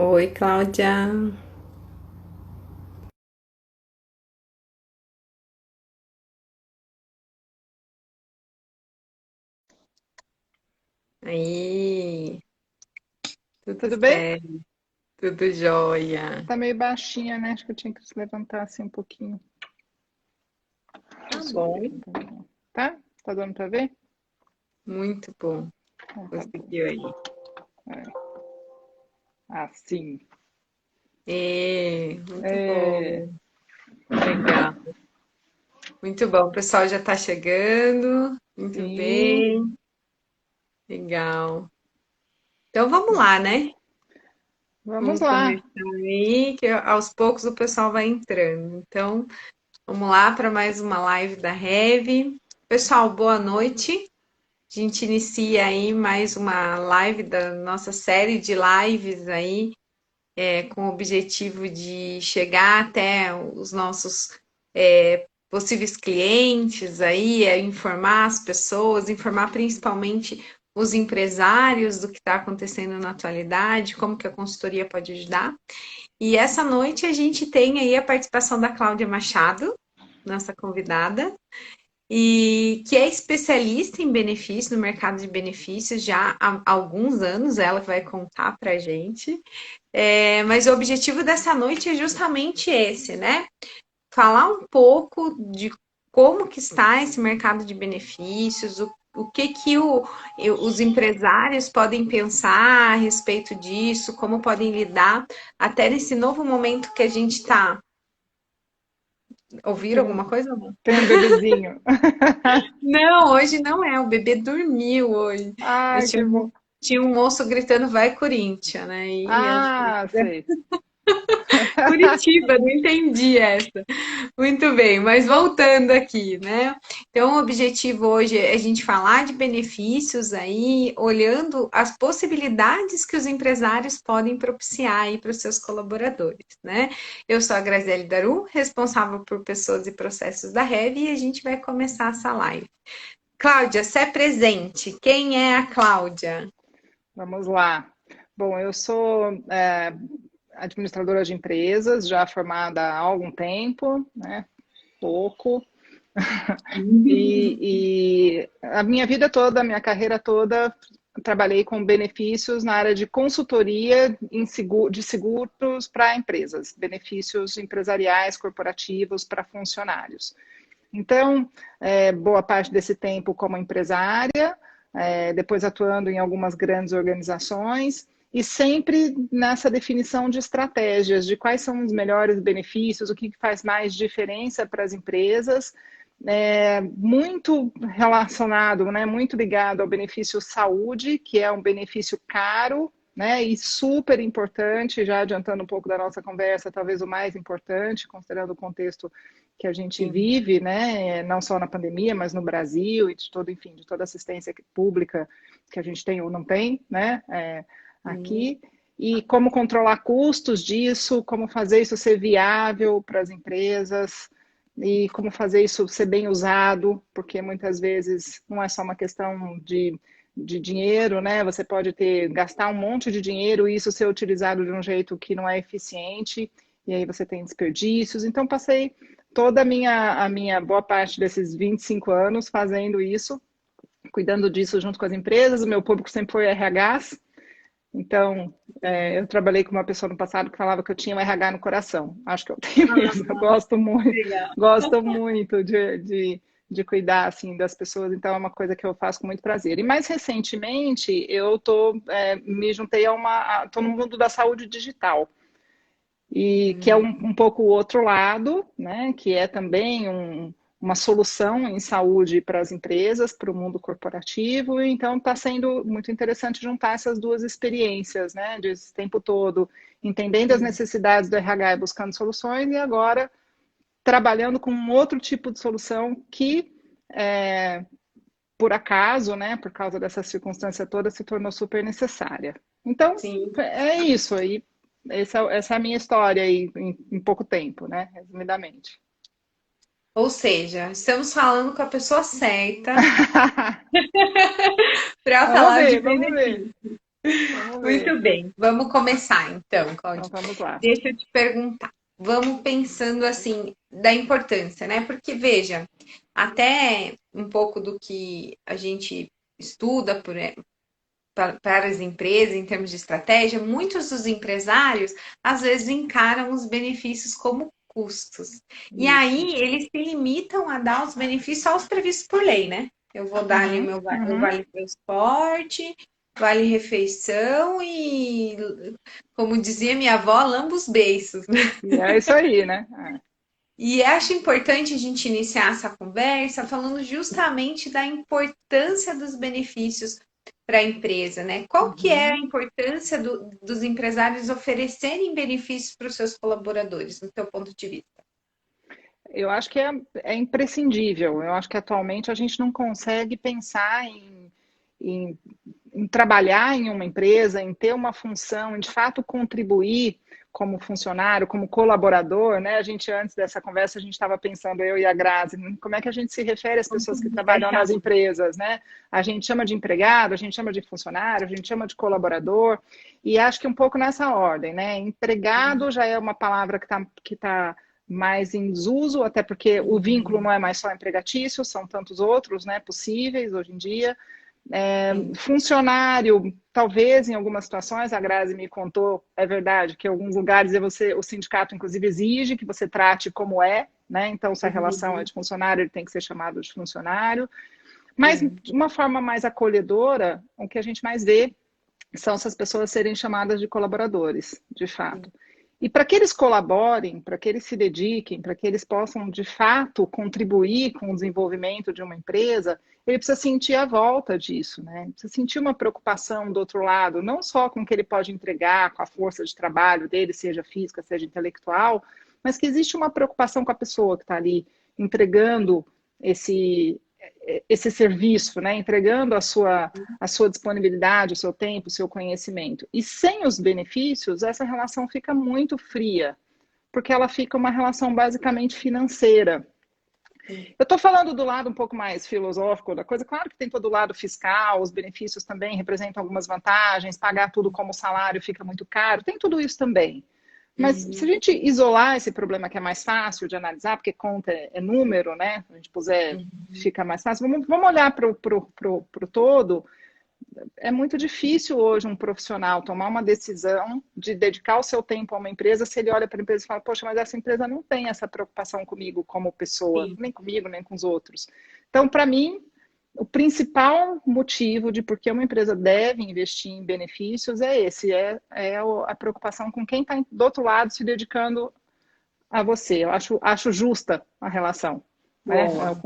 Oi, Cláudia. Aí, tudo Tudo bem? certo, tudo jóia. Tá meio baixinha, né? Acho que eu tinha que se levantar assim um pouquinho. Deixa eu Tá subir aqui bom, um pouquinho. Tá? Tá dando pra ver? muito bom. Então tá bom. Conseguiu aí. É. Assim. Muito É. bom, legal. Muito bom, o pessoal já está chegando. Muito Sim. bem, legal. Então vamos lá, né? Vamos Vamos lá. começar aí, que aos poucos o pessoal vai entrando. Então, vamos lá para mais uma live da Rev. Pessoal, boa noite. A gente inicia aí mais uma live da nossa série de lives aí, com o objetivo de chegar até os nossos possíveis clientes aí, informar as pessoas, informar principalmente os empresários do que está acontecendo na atualidade, como que a consultoria pode ajudar. E essa noite a gente tem aí a participação da Cláudia Machado, nossa convidada, e que é especialista em benefícios, no mercado de benefícios, já há alguns anos, ela vai contar para a gente. Mas o objetivo dessa noite é justamente esse, né? Falar um pouco de como que está esse mercado de benefícios, o que que os empresários podem pensar a respeito disso, como podem lidar até nesse novo momento que a gente está. Ouviram Tem um, alguma coisa? Não, tem um bebezinho. não, hoje não é. O bebê dormiu hoje. Ai, Mas que bom. tinha um moço gritando vai Corinthians, né? E a Ah, sei. Curitiba, não entendi essa. Muito bem, mas voltando aqui, né? Então, o objetivo hoje é a gente falar de benefícios aí, olhando as possibilidades que os empresários podem propiciar aí para os seus colaboradores, né? Eu sou a Graziele Daru, responsável por pessoas e processos da Rev, e a gente vai começar essa live. Cláudia, se é presente, quem é a Cláudia? Vamos lá. Bom, eu sou administradora de empresas, já formada há algum tempo, né? Pouco. E a minha vida toda, a minha carreira toda, trabalhei com benefícios na área de consultoria de seguros para empresas, benefícios empresariais, corporativos para funcionários. Então, boa parte desse tempo como empresária, depois atuando em algumas grandes organizações e sempre nessa definição de estratégias, de quais são os melhores benefícios, o que faz mais diferença para as empresas, muito relacionado, né, muito ligado ao benefício saúde, que é um benefício caro, né, e super importante, já adiantando um pouco da nossa conversa, talvez o mais importante, considerando o contexto que a gente Sim. vive, né, não só na pandemia, mas no Brasil e de todo, enfim, de toda assistência pública que a gente tem ou não tem, né, aqui, e como controlar custos disso, como fazer isso ser viável para as empresas e como fazer isso ser bem usado, porque muitas vezes não é só uma questão de dinheiro, né? Você pode gastar um monte de dinheiro e isso ser utilizado de um jeito que não é eficiente, e aí você tem desperdícios. Então, passei toda a minha boa parte desses 25 anos fazendo isso, cuidando disso junto com as empresas. O meu público sempre foi RHs, então eu trabalhei com uma pessoa no passado que falava que eu tinha um RH no coração. Acho que eu tenho isso. Eu Legal. gosto muito de cuidar assim das pessoas, então é uma coisa que eu faço com muito prazer. E mais recentemente me juntei tô no mundo da saúde digital e que é um pouco o outro lado, né, que é também uma solução em saúde para as empresas, para o mundo corporativo, e então está sendo muito interessante juntar essas duas experiências, né, desse tempo todo, entendendo as necessidades do RH e buscando soluções, e agora trabalhando com um outro tipo de solução que, por acaso, né, por causa dessa circunstância toda, se tornou super necessária. Então, Sim. é isso aí. Essa é a minha história aí em pouco tempo, né? Resumidamente. Ou seja, estamos falando com a pessoa certa para Vamos falar de ver, vamos ver. benefício. Vamos ver. Muito bem, vamos começar então, Então Cláudia. vamos lá. Deixa eu te perguntar. Vamos pensando assim da importância, né? Porque veja, até um pouco do que a gente estuda para as empresas em termos de estratégia, muitos dos empresários às vezes encaram os benefícios como custos. E Isso. aí eles se limitam a dar os benefícios aos previstos por lei, né? Eu vou dar ali o Uhum, meu o uhum. vale transporte, vale refeição e, como dizia minha avó, lamba os beiços. E é isso aí, né? E acho importante a gente iniciar essa conversa falando justamente da importância dos benefícios para a empresa, né? Qual que é a Uhum. importância dos empresários oferecerem benefícios para os seus colaboradores, no teu ponto de vista? Eu acho que é imprescindível. Eu acho que atualmente a gente não consegue pensar em, em trabalhar em uma empresa, em ter uma função, em de fato contribuir como funcionário, como colaborador, né? A gente, antes dessa conversa, a gente estava pensando, eu e a Grazi, como é que a gente se refere às pessoas que Vai trabalham nas chamar. empresas, né? A gente chama de empregado, a gente chama de funcionário, a gente chama de colaborador, e acho que um pouco nessa ordem, né? Empregado já é uma palavra que tá mais em desuso, até porque o vínculo não é mais só empregatício, são tantos outros, né, possíveis hoje em dia. Sim. Funcionário, talvez em algumas situações, a Grazi me contou, é verdade, que em alguns lugares o sindicato inclusive exige que você trate como é, né? Então, se a relação é Uhum. de funcionário, ele tem que ser chamado de funcionário. Mas Sim. de uma forma mais acolhedora, o que a gente mais vê são essas pessoas serem chamadas de colaboradores, de Sim. fato. E para que eles colaborem, para que eles se dediquem, para que eles possam, de fato, contribuir com o desenvolvimento de uma empresa, ele precisa sentir a volta disso, né? Ele precisa sentir uma preocupação do outro lado, não só com o que ele pode entregar, com a força de trabalho dele, seja física, seja intelectual, mas que existe uma preocupação com a pessoa que está ali entregando esse, esse serviço, né? Entregando a sua disponibilidade, o seu tempo, o seu conhecimento. E sem os benefícios, essa relação fica muito fria, porque ela fica uma relação basicamente financeira. Sim. Eu estou falando do lado um pouco mais filosófico da coisa, claro que tem todo o lado fiscal, os benefícios também representam algumas vantagens, pagar tudo como salário fica muito caro, tem tudo isso também. Mas se a Uhum. gente isolar esse problema que é mais fácil de analisar, porque conta é número, né? Se a gente puser, Uhum. fica mais fácil. Vamos olhar para o todo. É muito difícil hoje um profissional tomar uma decisão de dedicar o seu tempo a uma empresa se ele olha para a empresa e fala, poxa, mas essa empresa não tem essa preocupação comigo como pessoa, Sim. nem comigo, nem com os outros. Então, para mim, o principal motivo de por que uma empresa deve investir em benefícios é esse, é a preocupação com quem está do outro lado se dedicando a você. Eu acho justa a relação, né? Boa.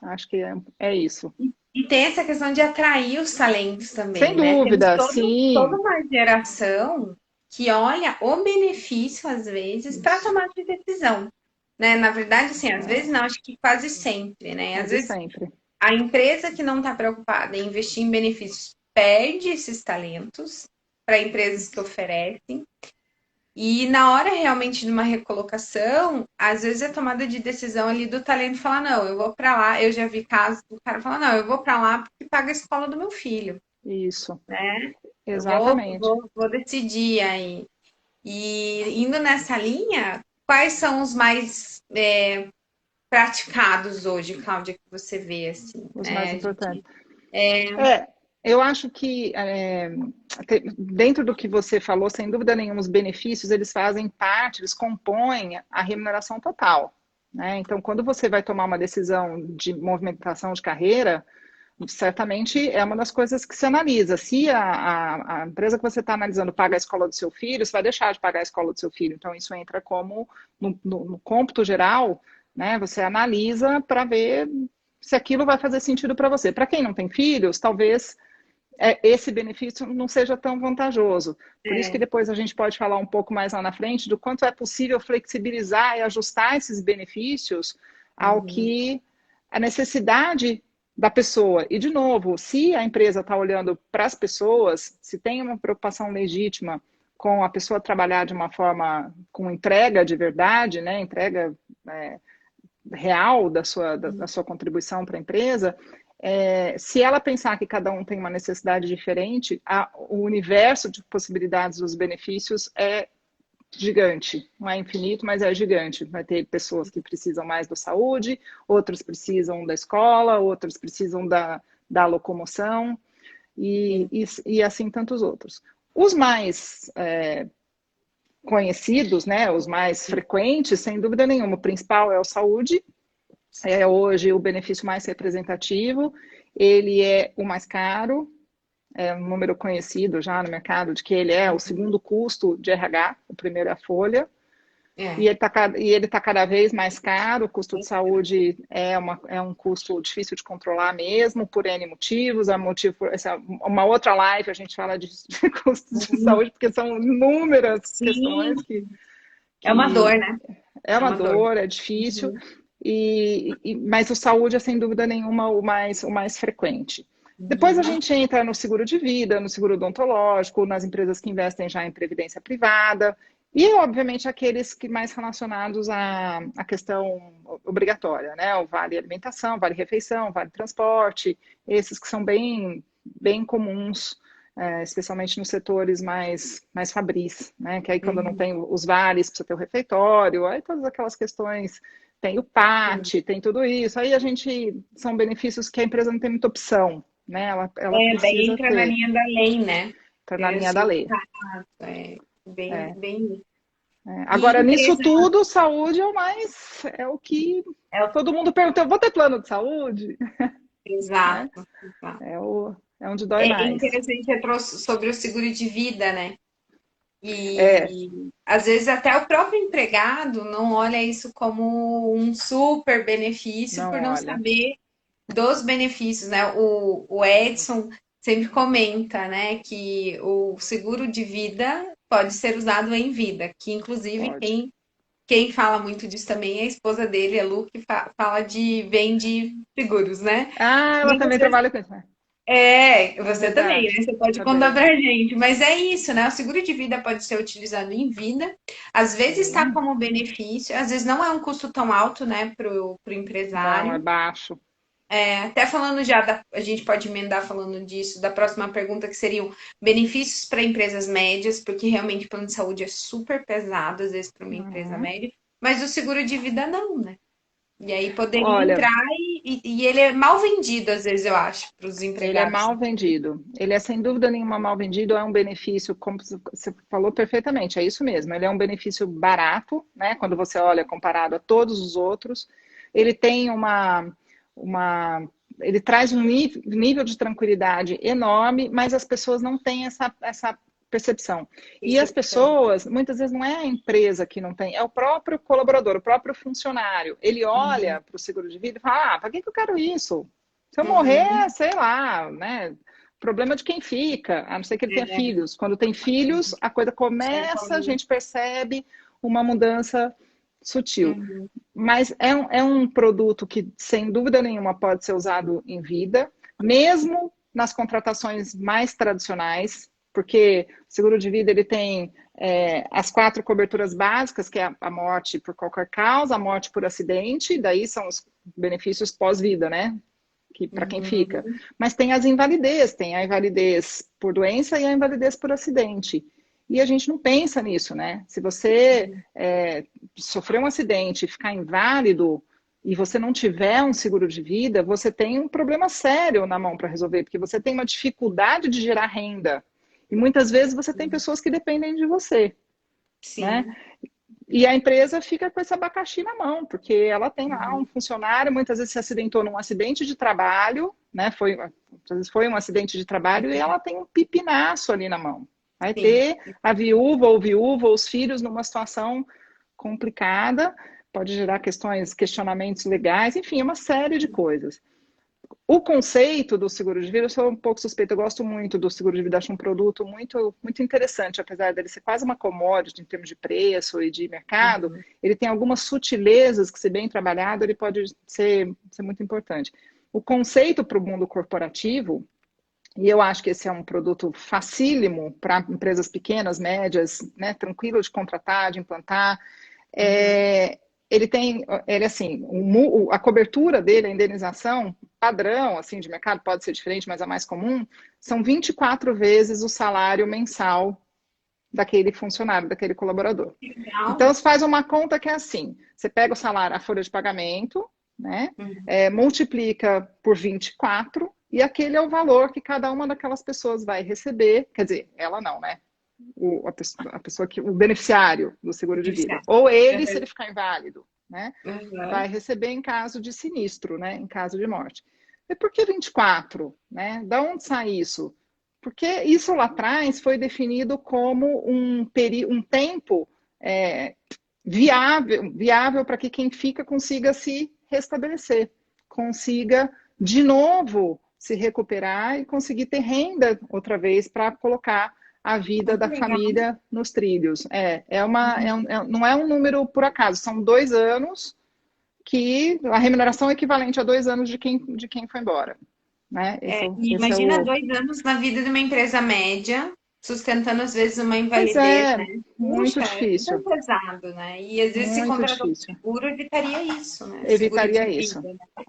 Acho que é isso. E tem essa questão de atrair os talentos Sem também, né? Temos dúvida, toda sim. uma geração que olha o benefício, às vezes, para Isso. tomar de decisão, né? Na verdade, assim, às vezes não, acho que quase sempre, né? Às Quase vezes sempre. a empresa que não está preocupada em investir em benefícios perde esses talentos para empresas que oferecem. E na hora realmente de uma recolocação, às vezes a tomada de decisão ali do talento falar, não, eu vou para lá. Eu já vi casos do cara falar, não, eu vou para lá porque paga a escola do meu filho, Isso. né? Eu Exatamente. vou decidir aí. E indo nessa linha, quais são os mais praticados hoje, Cláudia, que você vê assim, Os mais né? A importantes. gente, Eu acho que dentro do que você falou, sem dúvida nenhuma, os benefícios eles fazem parte, eles compõem a remuneração total, né? Então, quando você vai tomar uma decisão de movimentação de carreira, certamente é uma das coisas que se analisa. Se a empresa que você está analisando paga a escola do seu filho, você vai deixar de pagar a escola do seu filho. Então, isso entra como no cômputo geral, né? Você analisa para ver se aquilo vai fazer sentido para você. Para quem não tem filhos, talvez esse benefício não seja tão vantajoso. Por isso que depois a gente pode falar um pouco mais lá na frente do quanto é possível flexibilizar e ajustar esses benefícios ao uhum, que a necessidade da pessoa. E, de novo, se a empresa está olhando para as pessoas, se tem uma preocupação legítima com a pessoa trabalhar de uma forma com entrega de verdade, né, entrega real da sua contribuição para a empresa, Se ela pensar que cada um tem uma necessidade diferente, o universo de possibilidades dos benefícios é gigante. Não é infinito, mas é gigante. Vai ter pessoas que precisam mais da saúde, outros precisam da escola, outros precisam da locomoção, e assim tantos outros. Os mais conhecidos, né, os mais frequentes, sem dúvida nenhuma, o principal é o saúde, é hoje o benefício mais representativo, ele é o mais caro, é um número conhecido já no mercado de que ele é o segundo custo de RH, o primeiro é a folha, e ele está cada vez mais caro, o custo de saúde é um custo difícil de controlar mesmo, por N motivos, uma outra live a gente fala de custos de saúde, porque são inúmeras questões que é uma dor, né? É uma dor, é difícil, mas o saúde é sem dúvida nenhuma o mais frequente. Depois a gente entra no seguro de vida, no seguro odontológico, nas empresas que investem já em previdência privada, e, obviamente, aqueles que mais relacionados à questão obrigatória, né? O vale alimentação, vale refeição, vale transporte, esses que são bem, bem comuns, especialmente nos setores mais fabris, né? Que aí quando não tem os vales, precisa ter o refeitório, aí todas aquelas questões, tem o PAT, tem tudo isso, aí são benefícios que a empresa não tem muita opção, né? Ela daí precisa entra na linha da lei, né? Entra na linha da lei. Bem. Agora, nisso tudo, saúde é o que todo mundo pergunta, eu vou ter plano de saúde? Exato. É onde dói mais. É interessante, você trouxe sobre o seguro de vida, né? Às vezes até o próprio empregado não olha isso como um super benefício por não saber dos benefícios, né? O Edson sempre comenta, né, que o seguro de vida pode ser usado em vida, que inclusive quem fala muito disso também é a esposa dele, a Lu, que fala vende seguros, né? Ela também trabalha com isso, né? Você também, né? Você pode contar pra gente. Mas é isso, né? O seguro de vida pode ser utilizado em vida, às vezes está como benefício, às vezes não é um custo tão alto, né, pro empresário. Não, é baixo. Até falando já, a gente pode emendar falando disso, da próxima pergunta, que seriam benefícios para empresas médias, porque realmente o plano de saúde é super pesado, às vezes, para uma empresa média, mas o seguro de vida não, né? E aí poderia entrar e ele é mal vendido, às vezes, eu acho, para os empregados. Ele é mal vendido. Ele é, sem dúvida nenhuma, mal vendido, é um benefício, como você falou perfeitamente, é isso mesmo. Ele é um benefício barato, né? Quando você olha comparado a todos os outros. Ele tem ele traz um nível de tranquilidade enorme, mas as pessoas não têm essa percepção. E as pessoas, muitas vezes, não é a empresa que não tem, é o próprio colaborador, o próprio funcionário. Ele olha para o seguro de vida e fala, para que eu quero isso? Se eu morrer, sei lá, né? Problema de quem fica, a não ser que ele tenha filhos. Quando tem filhos, a coisa começa, a gente percebe uma mudança sutil. Mas é um produto que, sem dúvida nenhuma, pode ser usado em vida, mesmo nas contratações mais tradicionais, porque o seguro de vida ele tem as 4 coberturas básicas, que é a morte por qualquer causa, a morte por acidente, daí são os benefícios pós-vida, né? Para quem fica. Mas tem as invalidez, tem a invalidez por doença e a invalidez por acidente. E a gente não pensa nisso, né? Se você sofrer um acidente e ficar inválido e você não tiver um seguro de vida, você tem um problema sério na mão para resolver, porque você tem uma dificuldade de gerar renda. E muitas vezes você tem pessoas que dependem de você. Sim. Né? E a empresa fica com esse abacaxi na mão, porque ela tem lá um funcionário, muitas vezes se acidentou num acidente de trabalho, né? Às vezes foi um acidente de trabalho e ela tem um pipinaço ali na mão. Vai ter a viúva ou os filhos numa situação complicada, pode gerar questionamentos legais, enfim, é uma série de coisas. O conceito do seguro de vida, eu sou um pouco suspeita, eu gosto muito do seguro de vida, acho um produto muito, muito interessante, apesar dele ser quase uma commodity em termos de preço e de mercado, ele tem algumas sutilezas que, se bem trabalhado, ele pode ser muito importante. O conceito para o mundo corporativo, e eu acho que esse é um produto facílimo para empresas pequenas, médias, né, tranquilo de contratar, de implantar, ele assim, a cobertura dele, a indenização, padrão, assim, de mercado, pode ser diferente, mas a mais comum, são 24 vezes o salário mensal daquele funcionário, daquele colaborador. Legal. Então, você faz uma conta que é assim, você pega o salário, a folha de pagamento, né, Uhum. multiplica por 24, e aquele é o valor que cada uma daquelas pessoas vai receber, quer dizer, ela não, né? A pessoa que, o beneficiário do seguro de vida. Ou ele, se ele ficar inválido, né? Uhum. Vai receber em caso de sinistro, né? Em caso de morte. E por que 24? Né? Da onde sai isso? Porque isso lá atrás foi definido como um tempo viável para que quem fica consiga se restabelecer, consiga de novo se recuperar e conseguir ter renda outra vez para colocar a vida Muito da legal. família nos trilhos. Não é um número por acaso, são 2 anos que a remuneração é equivalente a 2 anos de quem foi embora. Né? E Esse é imagina o. 2 anos na vida de uma empresa média, sustentando às vezes uma Pois invalidez, é, né? muito Puxa, é super difícil, pesado, né? E às vezes se muito contratar um difícil. seguro, evitaria isso, né? Seguro de Evitaria isso. vida, né?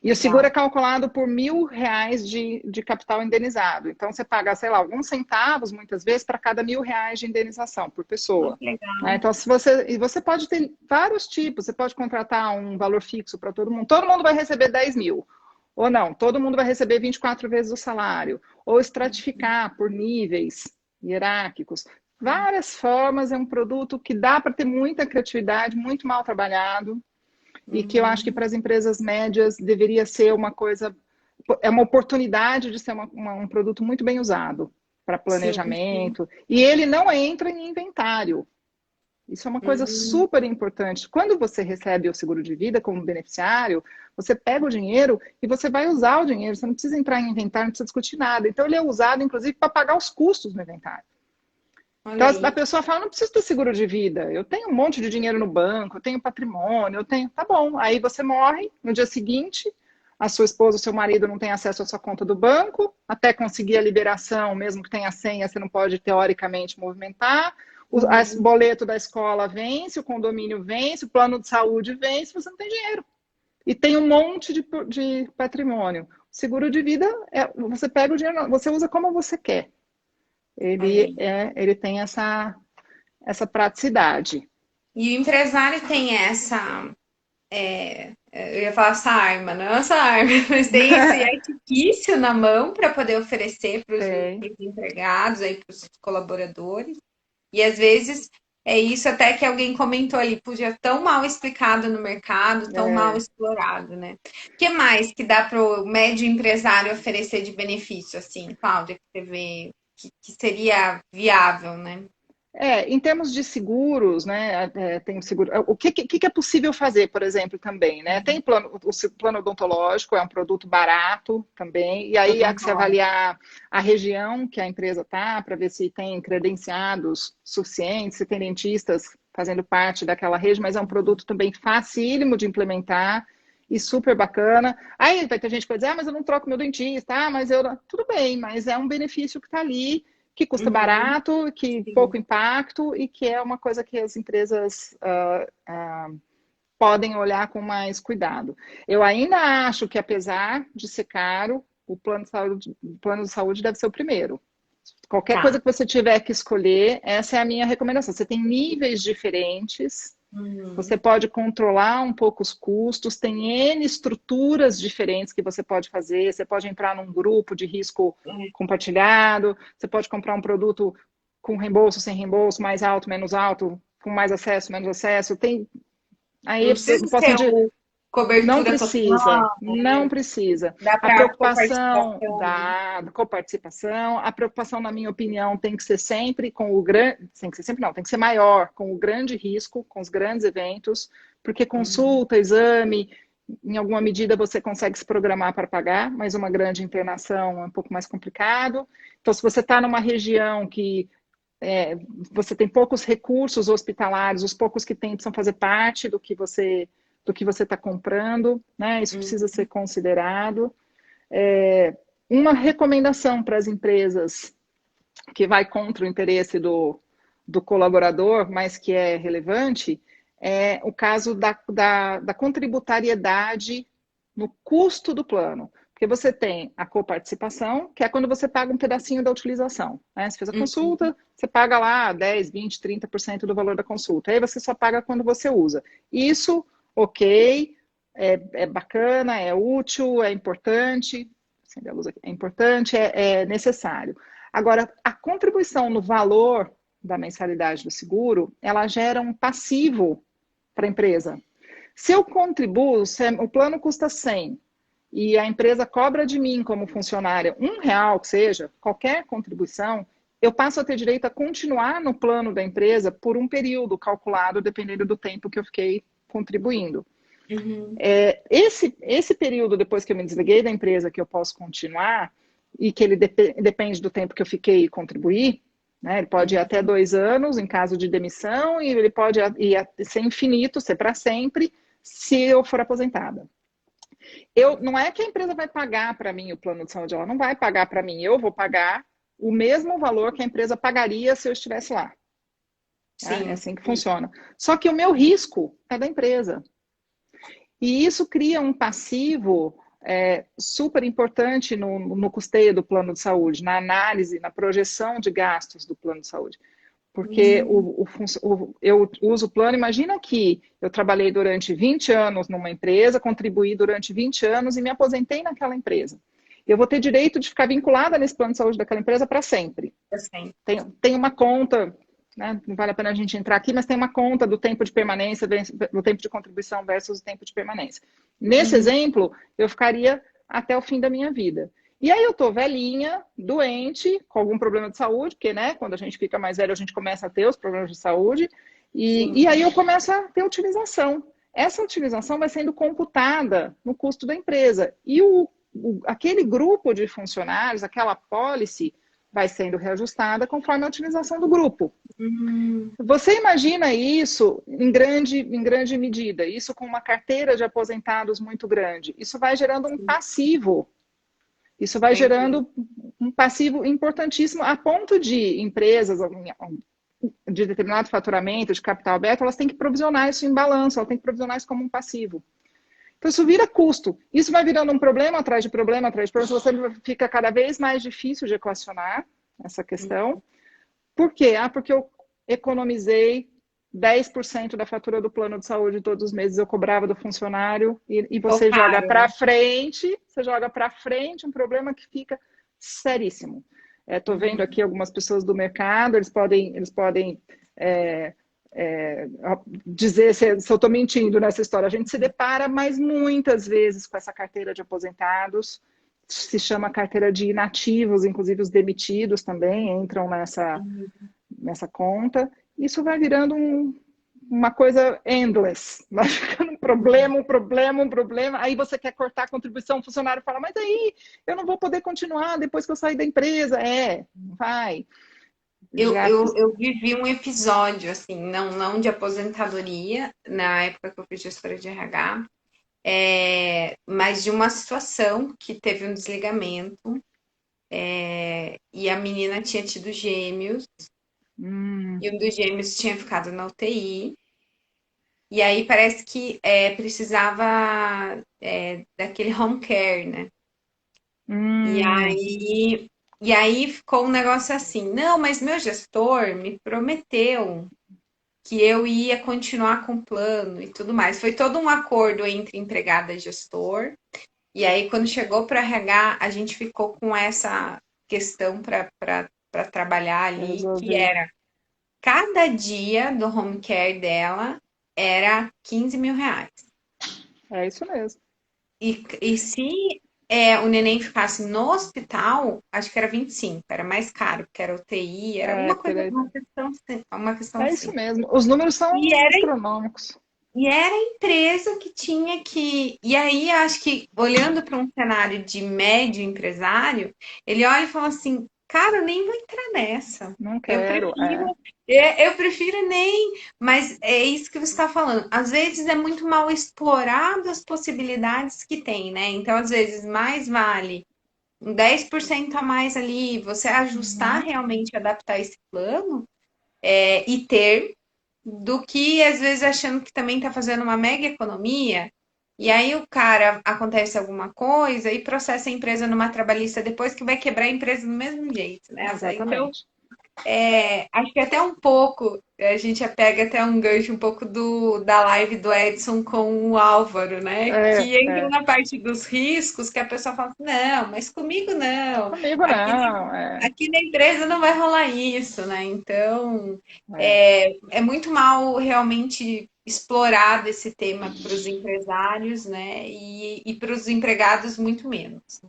E o seguro Legal. é calculado por R$ 1.000 de capital indenizado. Então, você paga, sei lá, alguns centavos, muitas vezes, para cada R$ 1.000 de indenização por Muito pessoa. Né? legal. Então, e você pode ter vários tipos. Você pode contratar um valor fixo para todo mundo. Todo mundo vai receber 10 mil. Ou não, todo mundo vai receber 24 vezes o salário. Ou estratificar por níveis hierárquicos. Várias formas, é um produto que dá para ter muita criatividade, muito mal trabalhado e que eu acho que Uhum. para as empresas médias deveria ser uma coisa, é uma oportunidade de ser um produto muito bem usado para Sim, sim. planejamento, e ele não entra em inventário. Isso é uma coisa Uhum. super importante. Quando você recebe o seguro de vida como beneficiário, você pega o dinheiro e você vai usar o dinheiro. Você não precisa entrar em inventário, não precisa discutir nada. Então, ele é usado, inclusive, para pagar os custos do inventário. Olha Então a aí. pessoa fala, não preciso ter seguro de vida, eu tenho um monte de dinheiro no banco, eu tenho patrimônio, eu tenho. Tá bom, aí você morre no dia seguinte, a sua esposa, o seu marido não tem acesso à sua conta do banco, até conseguir a liberação, mesmo que tenha senha, você não pode teoricamente movimentar. O Uhum. boleto da escola vence, o condomínio vence, o plano de saúde vence, você não tem dinheiro. E tem um monte de patrimônio. Seguro de vida, você pega o dinheiro, você usa como você quer. Olha aí. Ele tem essa praticidade. E o empresário tem eu ia falar essa arma, não essa arma, mas tem esse artifício na mão para poder oferecer para os Tem, empregados, aí para os colaboradores. E às vezes é isso até que alguém comentou ali, podia tão mal explicado no mercado, tão mal é, explorado, né? O que mais que dá para o médio empresário oferecer de benefício, assim, Cláudia, que você vê que seria viável, né? em termos de seguros, né, tem o seguro. O que é possível fazer, por exemplo, também, né? Tem plano odontológico, é um produto barato também, e aí há que se Odontológico. avaliar a região que a empresa está, para ver se tem credenciados suficientes, se tem dentistas fazendo parte daquela rede, mas é um produto também facílimo de implementar e super bacana. Aí vai ter gente que vai dizer, mas eu não troco meu dentista, mas eu. Tudo bem, mas é um benefício que está ali que custa Uhum, barato, que sim. pouco impacto e que é uma coisa que as empresas podem olhar com mais cuidado. Eu ainda acho que, apesar de ser caro, o plano de saúde deve ser o primeiro. Qualquer Tá. coisa que você tiver que escolher, essa é a minha recomendação. Você tem níveis diferentes, você Uhum. pode controlar um pouco os custos, tem N estruturas diferentes que você pode fazer. Você pode entrar num grupo de risco compartilhado, você pode comprar um produto com reembolso, sem reembolso, mais alto, menos alto, com mais acesso, menos acesso. Tem Não aí precisa eu posso ser dizer, não cobertura precisa, total, não precisa. dá A para preocupação coparticipação, né? da coparticipação, a preocupação, na minha opinião, tem que ser sempre com o grande, tem que ser sempre não, tem que ser maior com o grande risco, com os grandes eventos, porque Uhum. consulta, exame, em alguma medida você consegue se programar para pagar, mas uma grande internação é um pouco mais complicado. Então, se você está numa região que é, você tem poucos recursos hospitalares, os poucos que tem precisam fazer parte do que você está comprando, né? Isso precisa ser considerado. Uma recomendação para as empresas que vai contra o interesse do colaborador, mas que é relevante, é o caso da contributariedade no custo do plano. Porque você tem a coparticipação, que é quando você paga um pedacinho da utilização. Né? Você fez a Uhum. consulta, você paga lá 10, 20, 30% do valor da consulta. Aí você só paga quando você usa. Isso, ok, é bacana, é útil, é importante. Acender a luz aqui. É importante, é necessário. Agora, a contribuição no valor da mensalidade do seguro, ela gera um passivo para a empresa. Se eu contribuo, se o plano custa 100 e a empresa cobra de mim como funcionária R$ 1, que seja, qualquer contribuição, eu passo a ter direito a continuar no plano da empresa por um período calculado, dependendo do tempo que eu fiquei contribuindo. Uhum. Esse período, depois que eu me desliguei da empresa, que eu posso continuar, e que ele depende do tempo que eu fiquei e contribuir, né? Ele pode ir até 2 anos em caso de demissão, e ele pode ser infinito, ser para sempre, se eu for aposentada. Não é que a empresa vai pagar para mim o plano de saúde, ela não vai pagar para mim, eu vou pagar o mesmo valor que a empresa pagaria se eu estivesse lá. Tá? É Sim. assim que funciona. Só que o meu risco é da empresa. E isso cria um passivo super importante no custeio do plano de saúde, na análise, na projeção de gastos do plano de saúde. Porque Uhum. eu uso o plano, imagina que eu trabalhei durante 20 anos numa empresa, contribuí durante 20 anos e me aposentei naquela empresa. Eu vou ter direito de ficar vinculada nesse plano de saúde daquela empresa para sempre. Assim. Tem uma conta, né, não vale a pena a gente entrar aqui, mas tem uma conta do tempo de permanência, do tempo de contribuição versus o tempo de permanência. Nesse Uhum. exemplo, eu ficaria até o fim da minha vida. E aí eu tô velhinha, doente, com algum problema de saúde, porque, né, quando a gente fica mais velho, a gente começa a ter os problemas de saúde, e Sim. aí eu começo a ter utilização. Essa utilização vai sendo computada no custo da empresa. E aquele grupo de funcionários, aquela policy, vai sendo reajustada conforme a utilização do grupo. Uhum. Você imagina isso em grande medida, isso com uma carteira de aposentados muito grande. Isso vai gerando um Sim. passivo. Isso vai Entendi. gerando um passivo importantíssimo, a ponto de empresas de determinado faturamento, de capital aberto, elas têm que provisionar isso em balanço, elas têm que provisionar isso como um passivo. Então, isso vira custo. Isso vai virando um problema atrás de problema atrás de problema. Você fica cada vez mais difícil de equacionar essa questão. Por quê? Porque eu economizei 10% da fatura do plano de saúde todos os meses, eu cobrava do funcionário, e Ficou você joga caro, para né? frente, um problema que fica seríssimo. Estou vendo Uhum. aqui algumas pessoas do mercado, eles podem é, dizer se eu estou mentindo nessa história. A gente se depara, mas muitas vezes com essa carteira de aposentados, se chama carteira de inativos, inclusive os demitidos também entram nessa conta. Isso vai virando uma coisa endless, vai ficando um problema, um problema, um problema. Aí você quer cortar a contribuição, o funcionário fala, mas aí eu não vou poder continuar depois que eu sair da empresa. Vai. Eu, Já. eu, eu vivi um episódio, assim, não de aposentadoria, na época que eu fui gestora de RH, mas de uma situação que teve um desligamento, e a menina tinha tido gêmeos, Hum, e um dos gêmeos tinha ficado na UTI, e aí parece que precisava daquele home care, né? E hum, aí, e aí ficou um negócio assim, não, mas meu gestor me prometeu que eu ia continuar com o plano e tudo mais. Foi todo um acordo entre empregada e gestor. E aí, quando chegou para RH, a gente ficou com essa questão para trabalhar para ali, que resolver. era cada dia do home care dela era R$ 15.000. É isso mesmo. E se o neném ficasse no hospital, acho que era 25, era mais caro, porque era UTI, era É, alguma porque coisa, uma questão é isso assim. mesmo. Os números E são era astronômicos. E era a empresa que tinha que. E aí, acho que, olhando para um cenário de médio empresário, ele olha e fala assim: cara, eu nem vou entrar nessa. Não Eu quero. prefiro. Eu prefiro nem. Mas é isso que você está falando. Às vezes é muito mal explorado as possibilidades que tem, né? Então, às vezes, mais vale um 10% a mais ali, você ajustar Uhum. realmente, adaptar esse plano e ter do que às vezes achando que também está fazendo uma mega economia E aí o cara acontece alguma coisa e processa a empresa numa trabalhista depois que vai quebrar a empresa do mesmo jeito, né? Então, Exatamente. acho que até um pouco, a gente pega até um gancho um pouco da live do Edson com o Álvaro, né? Que entra É. na parte dos riscos, que a pessoa fala, não, mas comigo não. Comigo Aqui, não. É, aqui na empresa não vai rolar isso, né? Então, é. é muito mal realmente explorado esse tema para os empresários, né? E para os empregados, muito menos.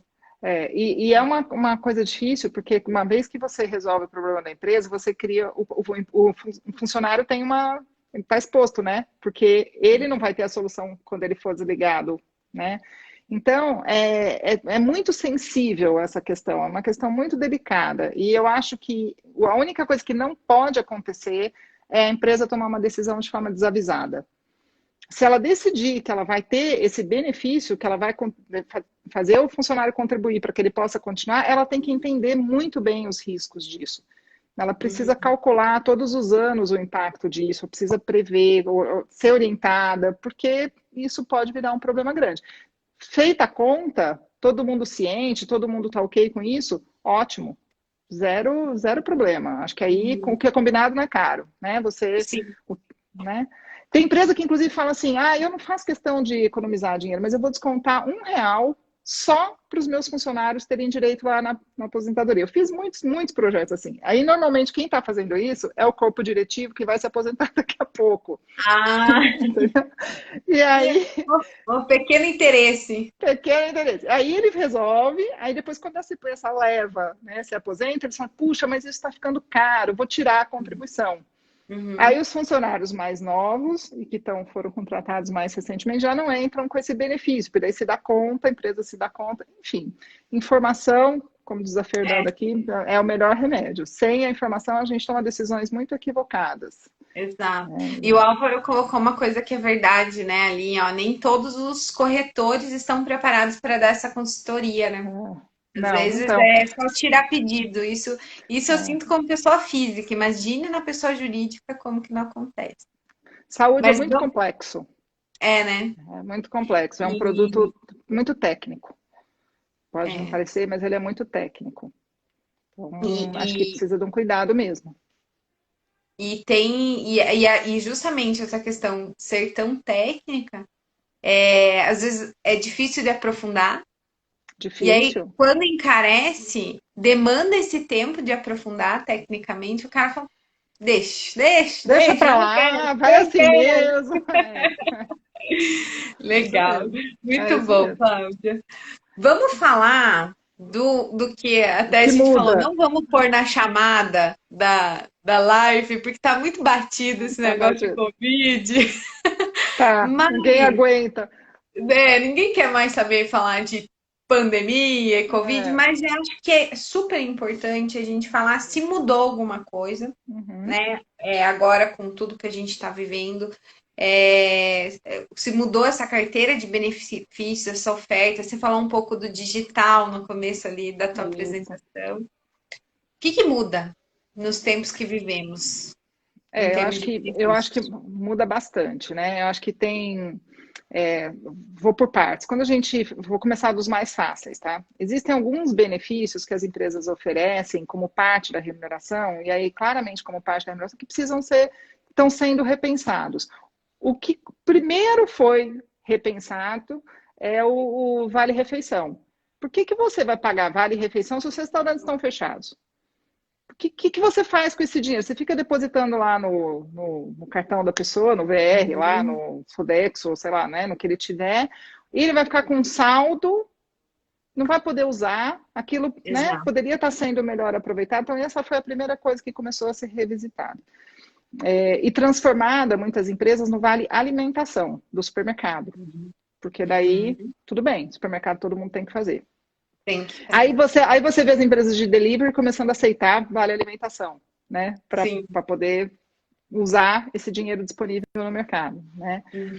E é uma coisa difícil, porque uma vez que você resolve o problema da empresa, você cria. O funcionário tem uma. Ele está exposto, né? Porque ele não vai ter a solução quando ele for desligado, né? Então, é muito sensível essa questão, é uma questão muito delicada. E eu acho que a única coisa que não pode acontecer é a empresa tomar uma decisão de forma desavisada. Se ela decidir que ela vai ter esse benefício, que ela vai fazer o funcionário contribuir para que ele possa continuar, ela tem que entender muito bem os riscos disso. Ela precisa Uhum. calcular todos os anos o impacto disso, precisa prever, ou ser orientada, porque isso pode virar um problema grande. Feita a conta, todo mundo ciente, todo mundo está ok com isso, ótimo. Zero problema. Acho que aí, com o que é combinado, não é caro, né? Sim. Né? Tem empresa que, inclusive, fala assim, eu não faço questão de economizar dinheiro, mas eu vou descontar R$ 1 só para os meus funcionários terem direito lá na aposentadoria. Eu fiz muitos projetos assim. Aí, normalmente, quem está fazendo isso é o corpo diretivo que vai se aposentar daqui a pouco. Ah, Entendeu? E aí, um pequeno interesse. pequeno interesse. Aí ele resolve, aí depois, quando essa leva, né, se aposenta, eles falam, puxa, mas isso está ficando caro, vou tirar a contribuição. Aí Uhum. os funcionários mais novos e que foram contratados mais recentemente já não entram com esse benefício, porque daí se dá conta, a empresa se dá conta, enfim. Informação, como diz a Fernanda aqui, é o melhor remédio. Sem a informação, a gente toma decisões muito equivocadas. Exato. E o Álvaro colocou uma coisa que é verdade, né, ali, ó, nem todos os corretores estão preparados para dar essa consultoria, né? Às Não, vezes então, é só tirar pedido. Isso eu sinto como pessoa física. Imagine na pessoa jurídica como que não acontece. saúde é Mas muito complexo, né? é muito complexo, é um E, produto muito técnico. Pode não é, parecer, mas ele é muito técnico. Então, acho que e, precisa de um cuidado mesmo. e justamente essa questão de ser tão técnica, às vezes é difícil de aprofundar. E aí, Difícil. quando encarece, demanda esse tempo de aprofundar tecnicamente, o cara fala, Deixa deixa, para não quero, lá, vai não assim quero. mesmo. É isso Legal, mesmo. É muito isso bom, mesmo. Cláudia. Vamos falar do que O até a que gente falou, muda? não vamos pôr na chamada da live, porque tá muito batido esse Tá negócio de batido. Covid, Tá, mas ninguém aguenta. ninguém quer mais saber falar de pandemia e Covid, É. mas eu acho que é super importante a gente falar se mudou alguma coisa, Uhum. né? Agora com tudo que a gente está vivendo, se mudou essa carteira de benefícios, essa oferta. Você falou um pouco do digital no começo ali da tua Isso. apresentação. O que muda nos tempos que vivemos em termos de Eu acho que benefícios? muda bastante, né? Eu acho que tem. é, Vou por partes. Vou começar dos mais fáceis, tá? Existem alguns benefícios que as empresas oferecem como parte da remuneração, e aí claramente como parte da remuneração, que estão sendo repensados. O que primeiro foi repensado é o Vale Refeição. Por que você vai pagar Vale Refeição se os restaurantes estão fechados? O que você faz com esse dinheiro? Você fica depositando lá no cartão da pessoa, no VR, lá Uhum, no Sodexo, ou sei lá, né, no que ele tiver, e ele vai ficar com um saldo, não vai poder usar, aquilo, né, exato. poderia estar sendo melhor aproveitado. Então, essa foi a primeira coisa que começou a ser revisitada. E transformada, muitas empresas, no Vale Alimentação do supermercado. Porque daí, Uhum, tudo bem, supermercado todo mundo tem que fazer. tem que Aí fazer. você, aí você vê as empresas de delivery começando a aceitar vale alimentação, né? Sim. Para poder usar esse dinheiro disponível no mercado, né? Uhum,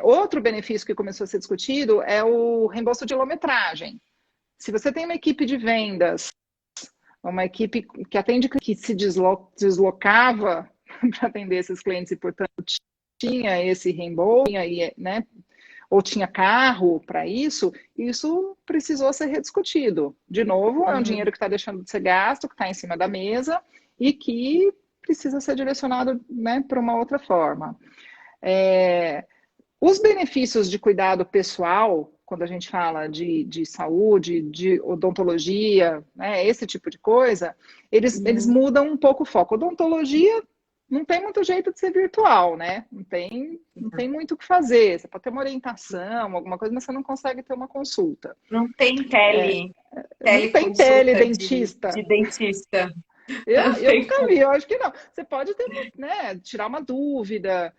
Outro benefício que começou a ser discutido é o reembolso de quilometragem. Se você tem uma equipe de vendas, uma equipe que atende, que se deslocava para atender esses clientes e, portanto, tinha esse reembolso, né? ou tinha carro para isso precisou ser rediscutido. De novo, é um dinheiro que está deixando de ser gasto, que está em cima da mesa e que precisa ser direcionado, né, para uma outra forma. Os benefícios de cuidado pessoal, quando a gente fala de saúde, de odontologia, né, esse tipo de coisa, eles mudam um pouco o foco. Odontologia não tem muito jeito de ser virtual, né? Não tem muito o que fazer. Você pode ter uma orientação, alguma coisa, mas você não consegue ter uma consulta. Não tem Não tem teleconsulta teledentista. de dentista. Não Eu tem nunca vi, eu acho que não. Você pode ter, né, tirar uma dúvida,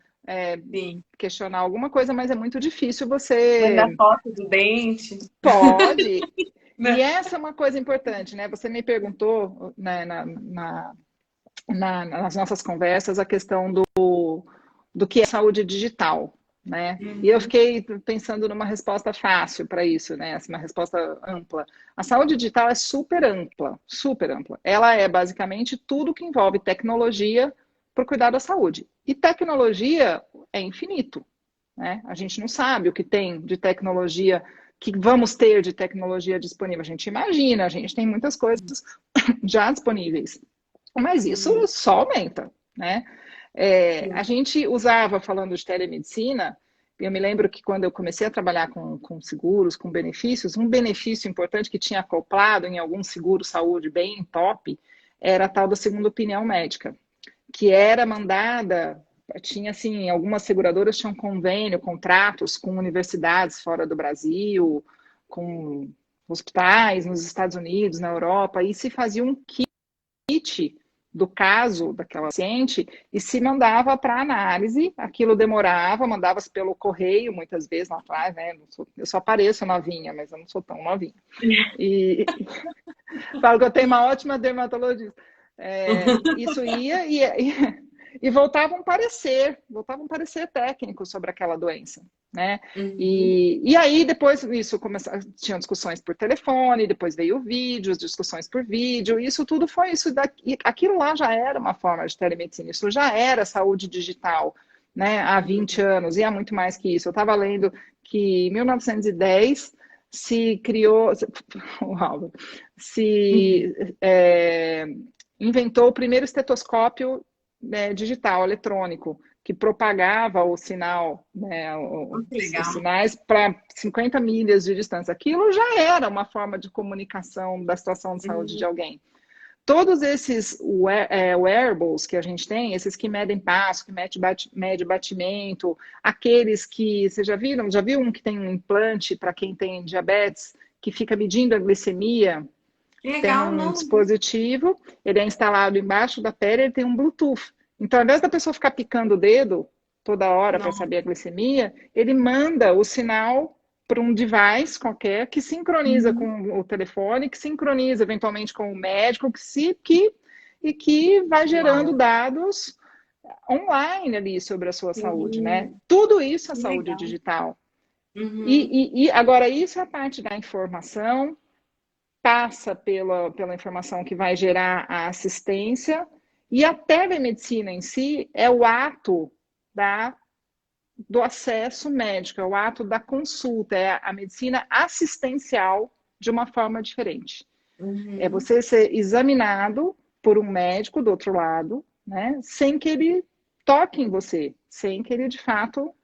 sim. questionar alguma coisa, mas é muito difícil Mandar você. foto do dente. Pode. E Né? essa é uma coisa importante, né? Você me perguntou, né, nas nossas conversas a questão do que é saúde digital, né? E eu fiquei pensando numa resposta fácil para isso, né? Assim, uma resposta ampla. A saúde digital é super ampla, super ampla. Ela é basicamente tudo que envolve tecnologia para cuidar da saúde. E tecnologia é infinito, né? A gente não sabe o que tem de tecnologia, que vamos ter de tecnologia disponível. A gente imagina, a gente tem muitas coisas já disponíveis. Mas isso só aumenta, né? A gente usava, falando de telemedicina, eu me lembro que quando eu comecei a trabalhar com seguros, com benefícios, um benefício importante que tinha acoplado em algum seguro saúde bem top era a tal da segunda opinião médica, que era mandada, tinha assim, algumas seguradoras tinham convênio, contratos com universidades fora do Brasil, com hospitais nos Estados Unidos, na Europa, e se fazia um kit do caso daquela paciente e se mandava para análise, aquilo demorava, mandava-se pelo correio, muitas vezes lá atrás, né? Eu só pareço novinha, mas eu não sou tão novinha. E falo que eu tenho uma ótima dermatologista. Isso ia e voltava um parecer técnico sobre aquela doença, né? E aí depois isso tinham discussões por telefone, depois veio vídeos, discussões por vídeo, isso tudo foi isso daqui, aquilo lá já era uma forma de telemedicina, isso já era saúde digital, né? Há 20 anos, e há muito mais que isso. Eu estava lendo que em 1910 se criou, uau, se inventou o primeiro estetoscópio, né, digital, eletrônico, que propagava o sinal, né, Muito os legal. sinais para 50 milhas de distância. Aquilo já era uma forma de comunicação da situação de saúde de alguém. Todos esses wearables que a gente tem, esses que medem passo, que mede batimento, aqueles que, vocês já viram? Já viu um que tem um implante para quem tem diabetes, que fica medindo a glicemia? Que Tem legal, um não? dispositivo, ele é instalado embaixo da pele, ele tem um Bluetooth. Então, ao invés da pessoa ficar picando o dedo toda hora para Não. saber a glicemia, ele manda o sinal para um device qualquer que sincroniza com o telefone, que sincroniza eventualmente com o médico, e que vai gerando Uau. dados online ali sobre a sua saúde, né? Sim, Tudo isso é que saúde legal. digital. Uhum. E agora, isso é a parte da informação, passa pela informação que vai gerar a assistência, e a telemedicina em si é o ato do acesso médico, é o ato da consulta, é a medicina assistencial de uma forma diferente. É Uhum. você ser examinado por um médico do outro lado, né, sem que ele toque em você, sem que ele de fato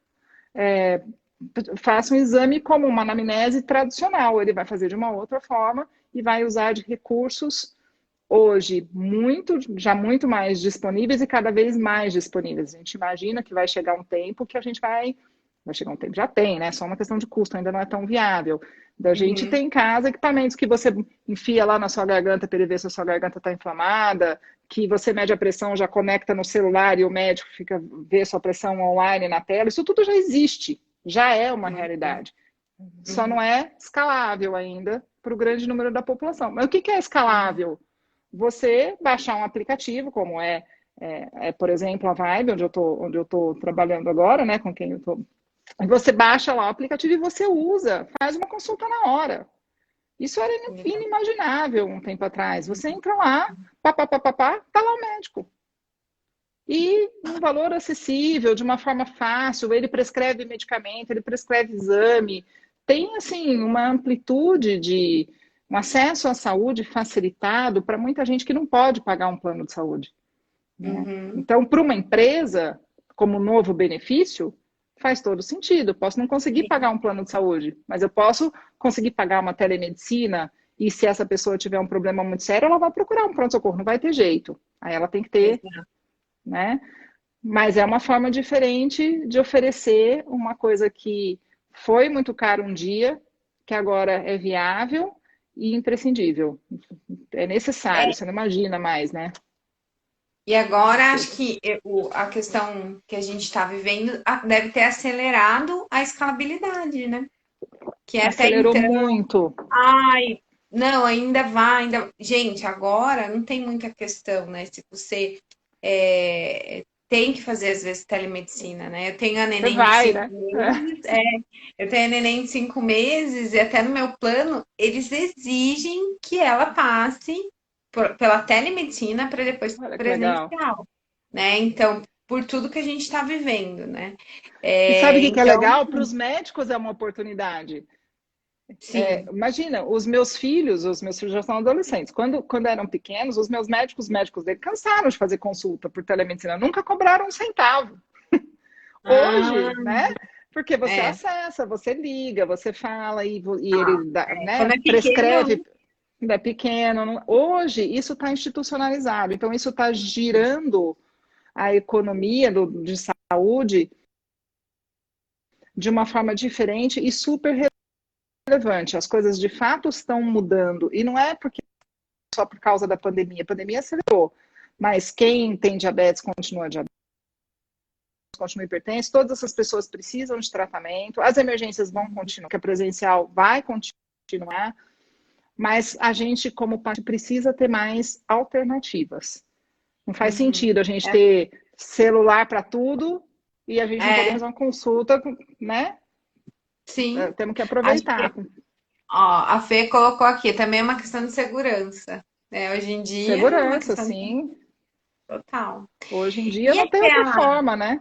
faça um exame como uma anamnese tradicional. Ele vai fazer de uma outra forma e vai usar de recursos hoje já muito mais disponíveis e cada vez mais disponíveis. A gente imagina que vai chegar um tempo que a gente vai chegar um tempo, já tem, né? Só uma questão de custo, ainda não é tão viável. Da gente Uhum. ter em casa equipamentos que você enfia lá na sua garganta para ele ver se a sua garganta está inflamada, que você mede a pressão, já conecta no celular e o médico fica vê sua pressão online na tela. Isso tudo já existe, já é uma realidade. Só não Uhum. é escalável ainda para o grande número da população. Mas o que é Uhum. escalável? Você baixar um aplicativo, como por exemplo, a Vibe, onde eu tô trabalhando agora, né, com quem eu tô. Você baixa lá o aplicativo e você usa, faz uma consulta na hora. Isso era Legal. inimaginável um tempo atrás. Você entra lá, pá, tá lá o médico. e um valor acessível, de uma forma fácil. Ele prescreve medicamento, ele prescreve exame. Tem, assim, uma amplitude de um acesso à saúde facilitado para muita gente que não pode pagar um plano de saúde, né? Uhum. Então, para uma empresa, como novo benefício, faz todo sentido. Posso não conseguir pagar um plano de saúde, mas eu posso conseguir pagar uma telemedicina e se essa pessoa tiver um problema muito sério, ela vai procurar um pronto-socorro, não vai ter jeito. Aí ela tem que ter, Exato. né? Mas é uma forma diferente de oferecer uma coisa que foi muito caro um dia, que agora é viável e imprescindível. É necessário, É, você não imagina mais, né? e agora acho que a questão que a gente está vivendo deve ter acelerado a escalabilidade, né? Que até Acelerou então, muito. ai, não, ainda vai, ainda. Gente, agora não tem muita questão, né? Se você tem que fazer, às vezes, telemedicina, né? Eu tenho a Você neném de vai, cinco né? meses, eu tenho a neném de 5 meses, e até no meu plano, eles exigem que ela passe pela telemedicina para depois Olha que legal. presencial, né? Então, por tudo que a gente está vivendo, né? E sabe o que é Então, legal? Para os médicos é uma oportunidade. sim. Imagina, os meus filhos já são adolescentes. Quando eram pequenos, os médicos dele cansaram de fazer consulta por telemedicina, nunca cobraram um centavo. Ah, Hoje, né? Porque você é. acessa, você liga, você fala e ele dá, Quando né, é prescreve, pequeno, quando é pequeno. Hoje, isso está institucionalizado. Então, isso está girando a economia de saúde de uma forma diferente e super relevante. As coisas de fato estão mudando. E não é porque só por causa da pandemia. A pandemia acelerou. Mas quem tem diabetes continua diabetes, continua hipertenso. Todas essas pessoas precisam de tratamento. As emergências vão continuar, que a presencial vai continuar. Mas a gente, como parte, precisa ter mais alternativas. Não faz uhum. sentido a gente ter celular para tudo e a gente não poder É, fazer uma consulta, né? sim. Temos que Acho aproveitar. que, ó, a Fê colocou aqui, também é uma questão de segurança, né? Hoje em dia é uma Segurança, questão sim. total. Hoje em dia E não tem outra aquela, forma, né?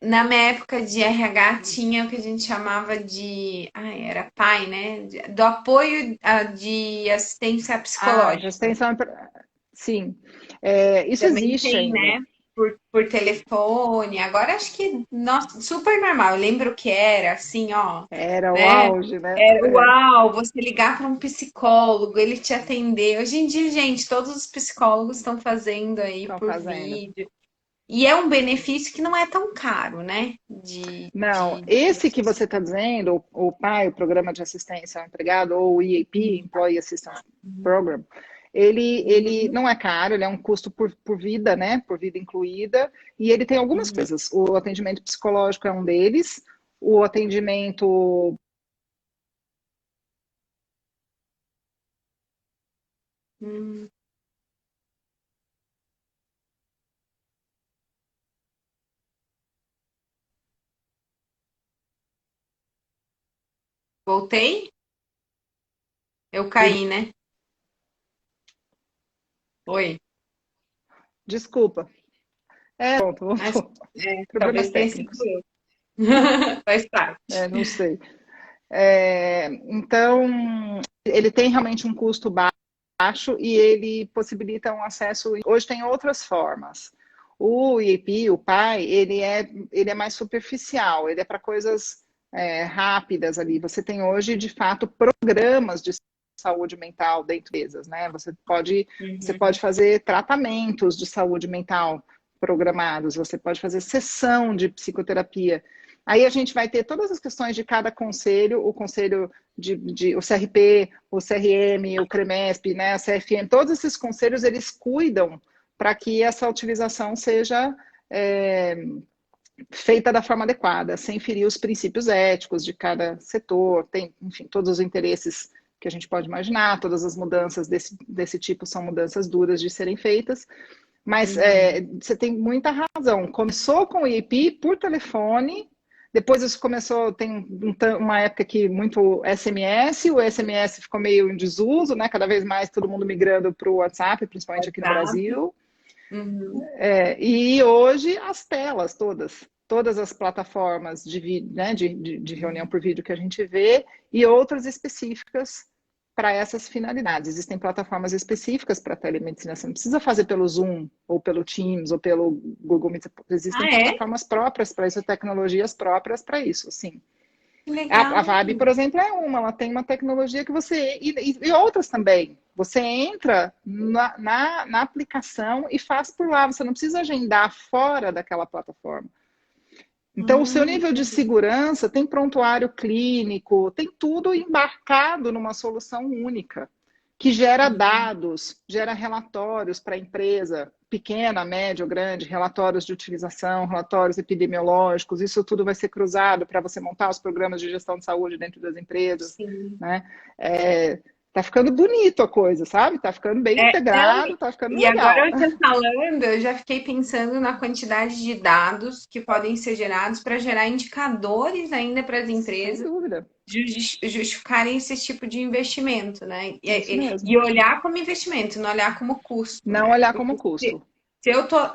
na minha época de RH tinha o que a gente chamava de, era PAI, né? Do apoio de assistência A psicológica. gestão, sim, isso Também existe tem, ainda. né? Por telefone. Agora acho que, nossa, super normal. Eu lembro que era assim, ó, Era o né? auge, né? Uau, você ligar para um psicólogo, ele te atender. Hoje em dia, gente, todos os psicólogos estão fazendo aí Estão por fazendo. vídeo. E é um benefício que não é tão caro, né? Não, esse que você está dizendo, o PAI, o Programa de Assistência ao Empregado, ou o EAP, Employee Assistance Program, ele Uhum, não é caro, ele é um custo por vida, né? Por vida incluída, e ele tem algumas uhum, coisas. O atendimento psicológico é um deles, o atendimento. uhum. Voltei? Eu caí, né? Oi. Desculpa. Pronto, Acho, voltou. Problemas talvez tenha sido técnicos. eu. Faz parte. Não sei. Então, ele tem realmente um custo baixo e ele possibilita um acesso. Hoje tem outras formas. O IEP, o PAI, ele é mais superficial, ele é para coisas rápidas ali. Você tem hoje, de fato, programas de saúde mental dentro das empresas, né? Você pode Uhum, fazer tratamentos de saúde mental programados, você pode fazer sessão de psicoterapia. Aí a gente vai ter todas as questões de cada conselho, o conselho o CRP, o CRM, o CREMESP, né, a CFM, todos esses conselhos, eles cuidam para que essa utilização seja feita da forma adequada, sem ferir os princípios éticos de cada setor, tem, enfim, todos os interesses que a gente pode imaginar, todas as mudanças desse tipo são mudanças duras de serem feitas, mas uhum. você tem muita razão. Começou com o IEP por telefone, depois isso começou, tem uma época que muito SMS, o SMS ficou meio em desuso, né? Cada vez mais todo mundo migrando para o WhatsApp, principalmente aqui no Exato. Brasil. Uhum. E hoje as telas todas as plataformas né, de reunião por vídeo que a gente vê e outras específicas para essas finalidades. Existem plataformas específicas para telemedicina. Você não precisa fazer pelo Zoom, ou pelo Teams, ou pelo Google Meet. Existem Ah, é? plataformas próprias para isso, tecnologias próprias para isso, sim. Que A legal. VAB, por exemplo, ela tem uma tecnologia que você. E outras também. Você entra na aplicação e faz por lá. Você não precisa agendar fora daquela plataforma. Então, o seu nível de Entendi. segurança tem prontuário clínico, tem tudo embarcado numa solução única, que gera Uhum. dados, gera relatórios para a empresa, pequena, média ou grande, relatórios de utilização, relatórios epidemiológicos, isso tudo vai ser cruzado para você montar os programas de gestão de saúde dentro das empresas, Sim. né? Tá ficando bonito a coisa, sabe? Tá ficando bem Não, integrado, tá ficando e agora legal. você falando, eu já fiquei pensando na quantidade de dados que podem ser gerados para gerar indicadores ainda para as Sem empresas dúvida, justificarem esse tipo de investimento, né? é isso E mesmo. olhar como investimento, não olhar como custo, Não né? olhar como Porque custo.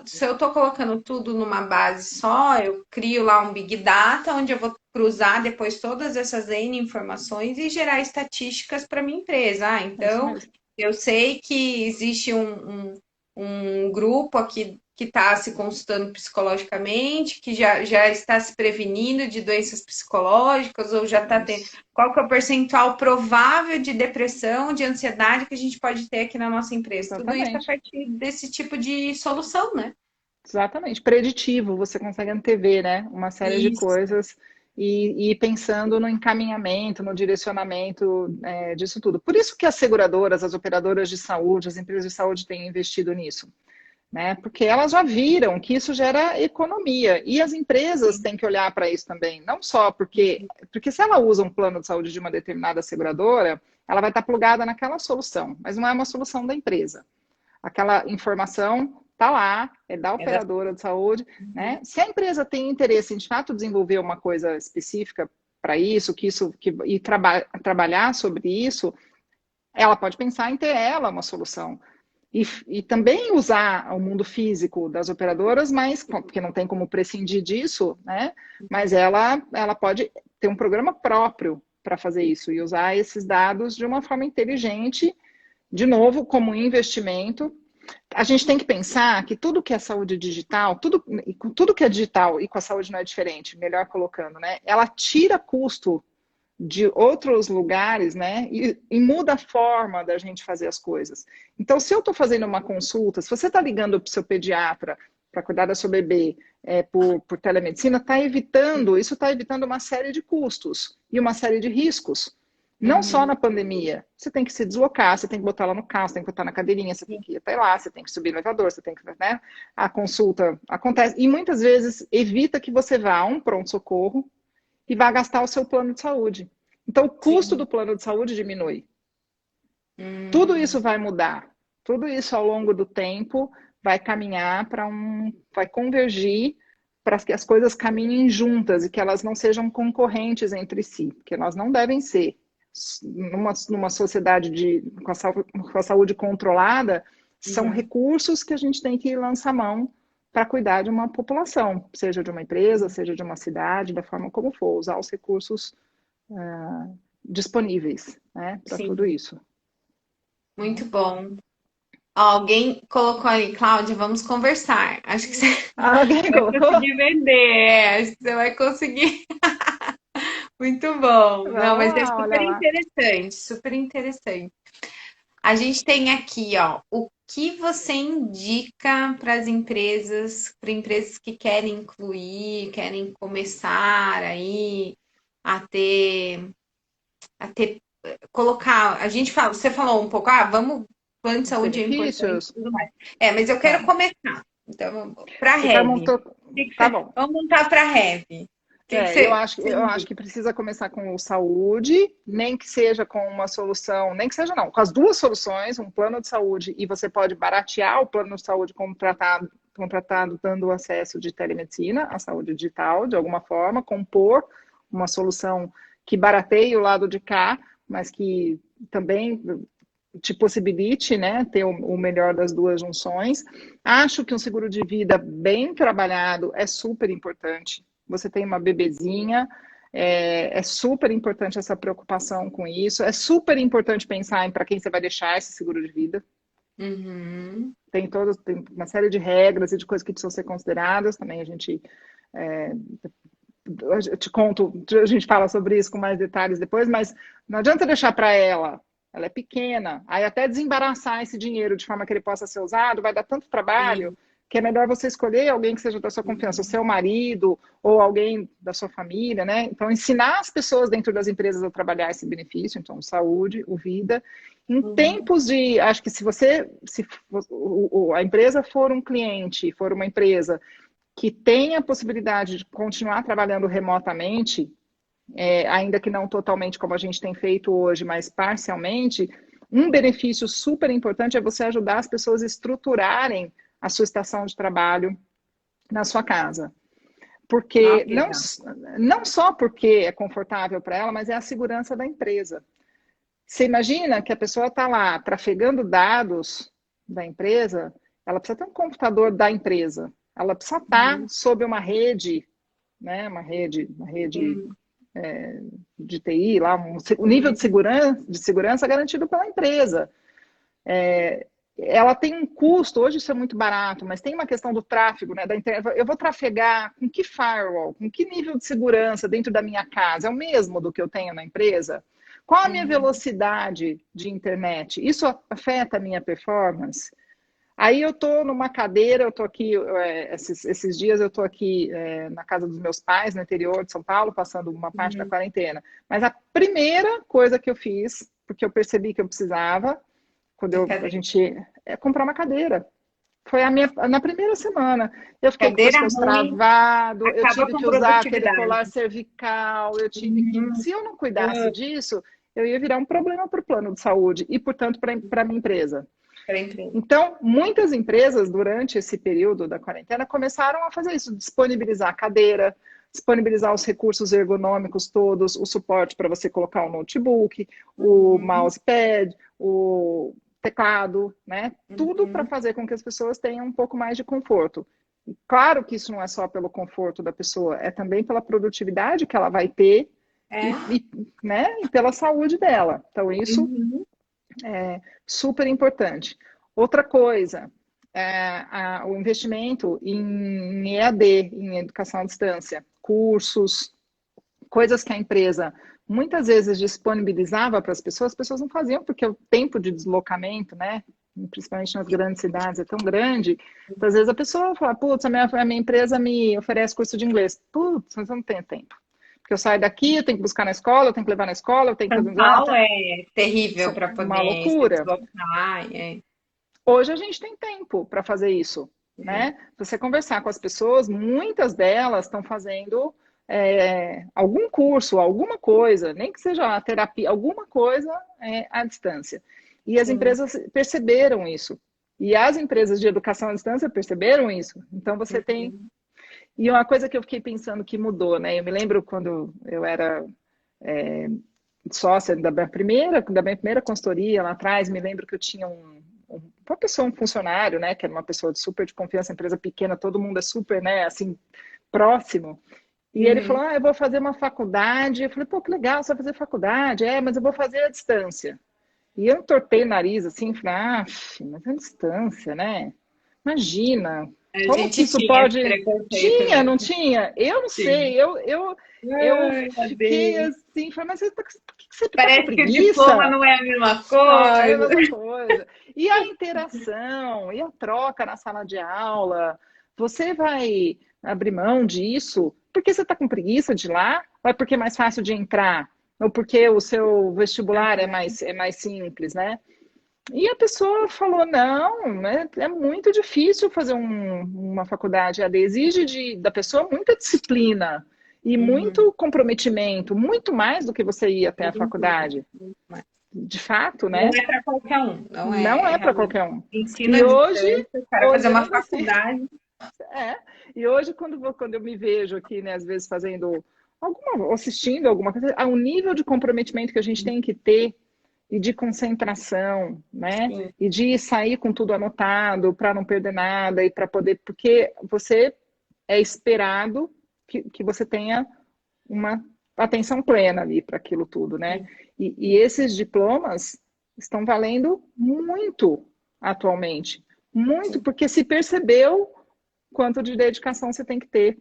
se eu tô colocando tudo numa base só, eu crio lá um Big Data, onde eu vou cruzar depois todas essas N informações e gerar estatísticas para minha empresa. Ah, É isso então mesmo. eu sei que existe um grupo aqui que está se consultando psicologicamente, que já está se prevenindo de doenças psicológicas, ou já está tendo. Isso. Qual que é o percentual provável de depressão, de ansiedade que a gente pode ter aqui na nossa empresa? Tudo isso a Exatamente. partir desse tipo de solução, né? Exatamente. Preditivo, você consegue antever, né? Uma série de Isso. coisas e ir pensando no encaminhamento, no direcionamento disso tudo. Por isso que as seguradoras, as operadoras de saúde, as empresas de saúde têm investido nisso, né? Porque elas já viram que isso gera economia e as empresas Sim. têm que olhar para isso também, não só porque se ela usa um plano de saúde de uma determinada seguradora, ela vai estar plugada naquela solução, mas não é uma solução da empresa. Aquela informação está lá, é da É da... operadora de saúde, Uhum. né? Se a empresa tem interesse em de fato desenvolver uma coisa específica para isso, e trabalhar sobre isso, ela pode pensar em ter ela uma solução. E também usar o mundo físico das operadoras, mas porque não tem como prescindir disso, né? Mas ela pode ter um programa próprio para fazer isso e usar esses dados de uma forma inteligente, de novo, como investimento. A gente tem que pensar que tudo que é saúde digital, tudo que é digital e com a saúde não é diferente, melhor colocando, né? Ela tira custo de outros lugares, né? E muda a forma da gente fazer as coisas. Então, se eu estou fazendo uma consulta, se você está ligando para o seu pediatra para cuidar da sua bebê por telemedicina, isso está evitando uma série de custos e uma série de riscos. Não só Uhum. na pandemia. Você tem que se deslocar, você tem que botar ela no carro, você tem que botar na cadeirinha, você tem que ir até lá, você tem que subir no elevador, você tem que, né? A consulta acontece. E muitas vezes evita que você vá a um pronto-socorro e vá gastar o seu plano de saúde. Então, o custo do Sim. plano de saúde diminui. Tudo isso Hum. vai mudar. Tudo isso ao longo do tempo vai caminhar vai convergir para que as coisas caminhem juntas e que elas não sejam concorrentes entre si, porque elas não devem ser. Numa sociedade com a saúde controlada, são Uhum. recursos que a gente tem que lançar mão para cuidar de uma população, seja de uma empresa, seja de uma cidade, da forma como for, usar os recursos disponíveis, né, para tudo Sim. isso. Muito bom. Ó, alguém colocou ali, Cláudia, vamos conversar. Acho que você Alguém vai colocou? conseguir vender. Acho que você vai conseguir. Muito bom. Não, Vamos mas é lá, olha super lá. interessante, super interessante. A gente tem aqui, ó, o que você indica para empresas que querem incluir, querem começar aí a ter, colocar. A gente fala, você falou um pouco, vamos, plano de Os saúde é importante benefícios? e tudo mais. Mas eu quero Tá. começar. Então, para a Você quer Rev. montar. Tá bom. Vamos montar para a Rev. O que que Eu você, acho, você eu acho indica? que precisa começar com o saúde, nem que seja com uma solução, nem que seja não, com as duas soluções, um plano de saúde, e você pode baratear o plano de saúde contratado dando acesso de telemedicina à saúde digital, de alguma forma, compor uma solução que barateie o lado de cá, mas que também te possibilite, né, ter o melhor das duas junções. Acho que um seguro de vida bem trabalhado é super importante. Você tem uma bebezinha, é super importante essa preocupação com isso. É super importante pensar em para quem você vai deixar esse seguro de vida. Uhum. Tem uma série de regras e de coisas que precisam ser consideradas. Também a gente é, eu te conto, a gente fala sobre isso com mais detalhes depois, mas não adianta deixar para ela é pequena, aí até desembaraçar esse dinheiro de forma que ele possa ser usado, vai dar tanto trabalho, Sim. que é melhor você escolher alguém que seja da sua confiança, o seu marido ou alguém da sua família, né? Então, ensinar as pessoas dentro das empresas a trabalhar esse benefício, então, saúde, o vida. Em Uhum. tempos de, acho que se a empresa for um cliente, for uma empresa que tem a possibilidade de continuar trabalhando remotamente, ainda que não totalmente como a gente tem feito hoje, mas parcialmente, um benefício super importante é você ajudar as pessoas a estruturarem a sua estação de trabalho na sua casa. Ah, Porque que legal. não só porque é confortável para ela, mas é a segurança da empresa. Você imagina que a pessoa está lá trafegando dados da empresa, ela precisa ter um computador da empresa, ela precisa estar Uhum. sob uma rede, né, uma rede Sim. de TI, lá, o nível de segurança garantido pela empresa. Ela tem um custo, hoje isso é muito barato, mas tem uma questão do tráfego, né, da internet. Eu vou trafegar com que firewall, com que nível de segurança dentro da minha casa? É o mesmo do que eu tenho na empresa? Qual a minha Uhum. velocidade de internet? Isso afeta a minha performance? Aí eu estou numa cadeira, eu estou aqui, esses dias eu estou aqui na casa dos meus pais, no interior de São Paulo, passando uma parte da Uhum. quarentena. Mas a primeira coisa que eu fiz, porque eu percebi que eu precisava, a Cadeira. gente, comprar uma cadeira. Foi na primeira semana. Eu fiquei com o Cadeira pescoço ruim travado, eu acaba tive com que usar aquele produtividade. colar cervical, eu tive que. Uhum. Se eu não cuidasse disso, eu ia virar um problema para o plano de saúde e, portanto, para a minha empresa. Para empresa. Então, muitas empresas, durante esse período da quarentena, começaram a fazer isso, disponibilizar cadeira, disponibilizar os recursos ergonômicos todos, o suporte para você colocar o notebook, o Uhum. mousepad, o teclado, né? Tudo para Uhum. fazer com que as pessoas tenham um pouco mais de conforto. Claro que isso não é só pelo conforto da pessoa, é também pela produtividade que ela vai ter É. né, e pela saúde dela. Então, isso Uhum. é super importante. Outra coisa, o investimento em EAD, em educação à distância, cursos, coisas que a empresa muitas vezes disponibilizava para as pessoas não faziam, porque o tempo de deslocamento, né, principalmente nas grandes cidades, é tão grande. Então, às vezes a pessoa fala, putz, a minha empresa me oferece curso de inglês. Putz, mas eu não tenho tempo. Porque eu saio daqui, eu tenho que buscar na escola, eu tenho que levar na escola, eu tenho que São fazer... Paulo é terrível São para uma poder se loucura. deslocar. É. Hoje a gente tem tempo para fazer isso, É. né? Se você conversar com as pessoas, muitas delas estão fazendo algum curso, alguma coisa, nem que seja a terapia, alguma coisa à distância. E as Sim. empresas perceberam isso. E as empresas de educação à distância perceberam isso. Então você tem. Uhum. E uma coisa que eu fiquei pensando que mudou, né? Eu me lembro quando eu era sócia da minha primeira consultoria lá atrás, me lembro que eu tinha uma pessoa, um funcionário, né, que era uma pessoa de super de confiança, empresa pequena, todo mundo é super, né, assim, próximo. E ele Uhum. falou, eu vou fazer uma faculdade. Eu falei, pô, que legal, você vai fazer faculdade. Mas eu vou fazer à distância. E eu entortei o nariz assim, falei, mas é à distância, né? Imagina, A como que gente isso tinha esse pode... preconceito Tinha, não mesmo. tinha? Eu não Sim. sei, eu Ai, meu fiquei Deus. assim, falei, mas por que você tá com Parece que o diploma preguiça? não é a mesma Ah, é a coisa. mesma coisa. E a interação, e a troca na sala de aula, você vai abrir mão disso porque você está com preguiça de ir lá? Ou é porque é mais fácil de entrar? Ou porque o seu vestibular é mais simples, né? E a pessoa falou: não, né, é muito difícil fazer uma faculdade AD, exige da pessoa muita disciplina e Uhum. muito comprometimento, muito mais do que você ir até a Muito, faculdade. muito mais. De fato, Não né? é para qualquer um, não Não é, é para realmente qualquer um. ensino E à hoje, distância, o cara fazer uma olhando assim, faculdade. é, e hoje quando eu me vejo aqui, né, às vezes fazendo assistindo alguma coisa, há um nível de comprometimento que a gente tem que ter e de concentração, né? Sim, E de sair com tudo anotado para não perder nada e para poder, porque você é esperado que você tenha uma atenção plena ali para aquilo tudo, né? sim, E esses diplomas estão valendo muito atualmente, muito, sim, porque se percebeu quanto de dedicação você tem que ter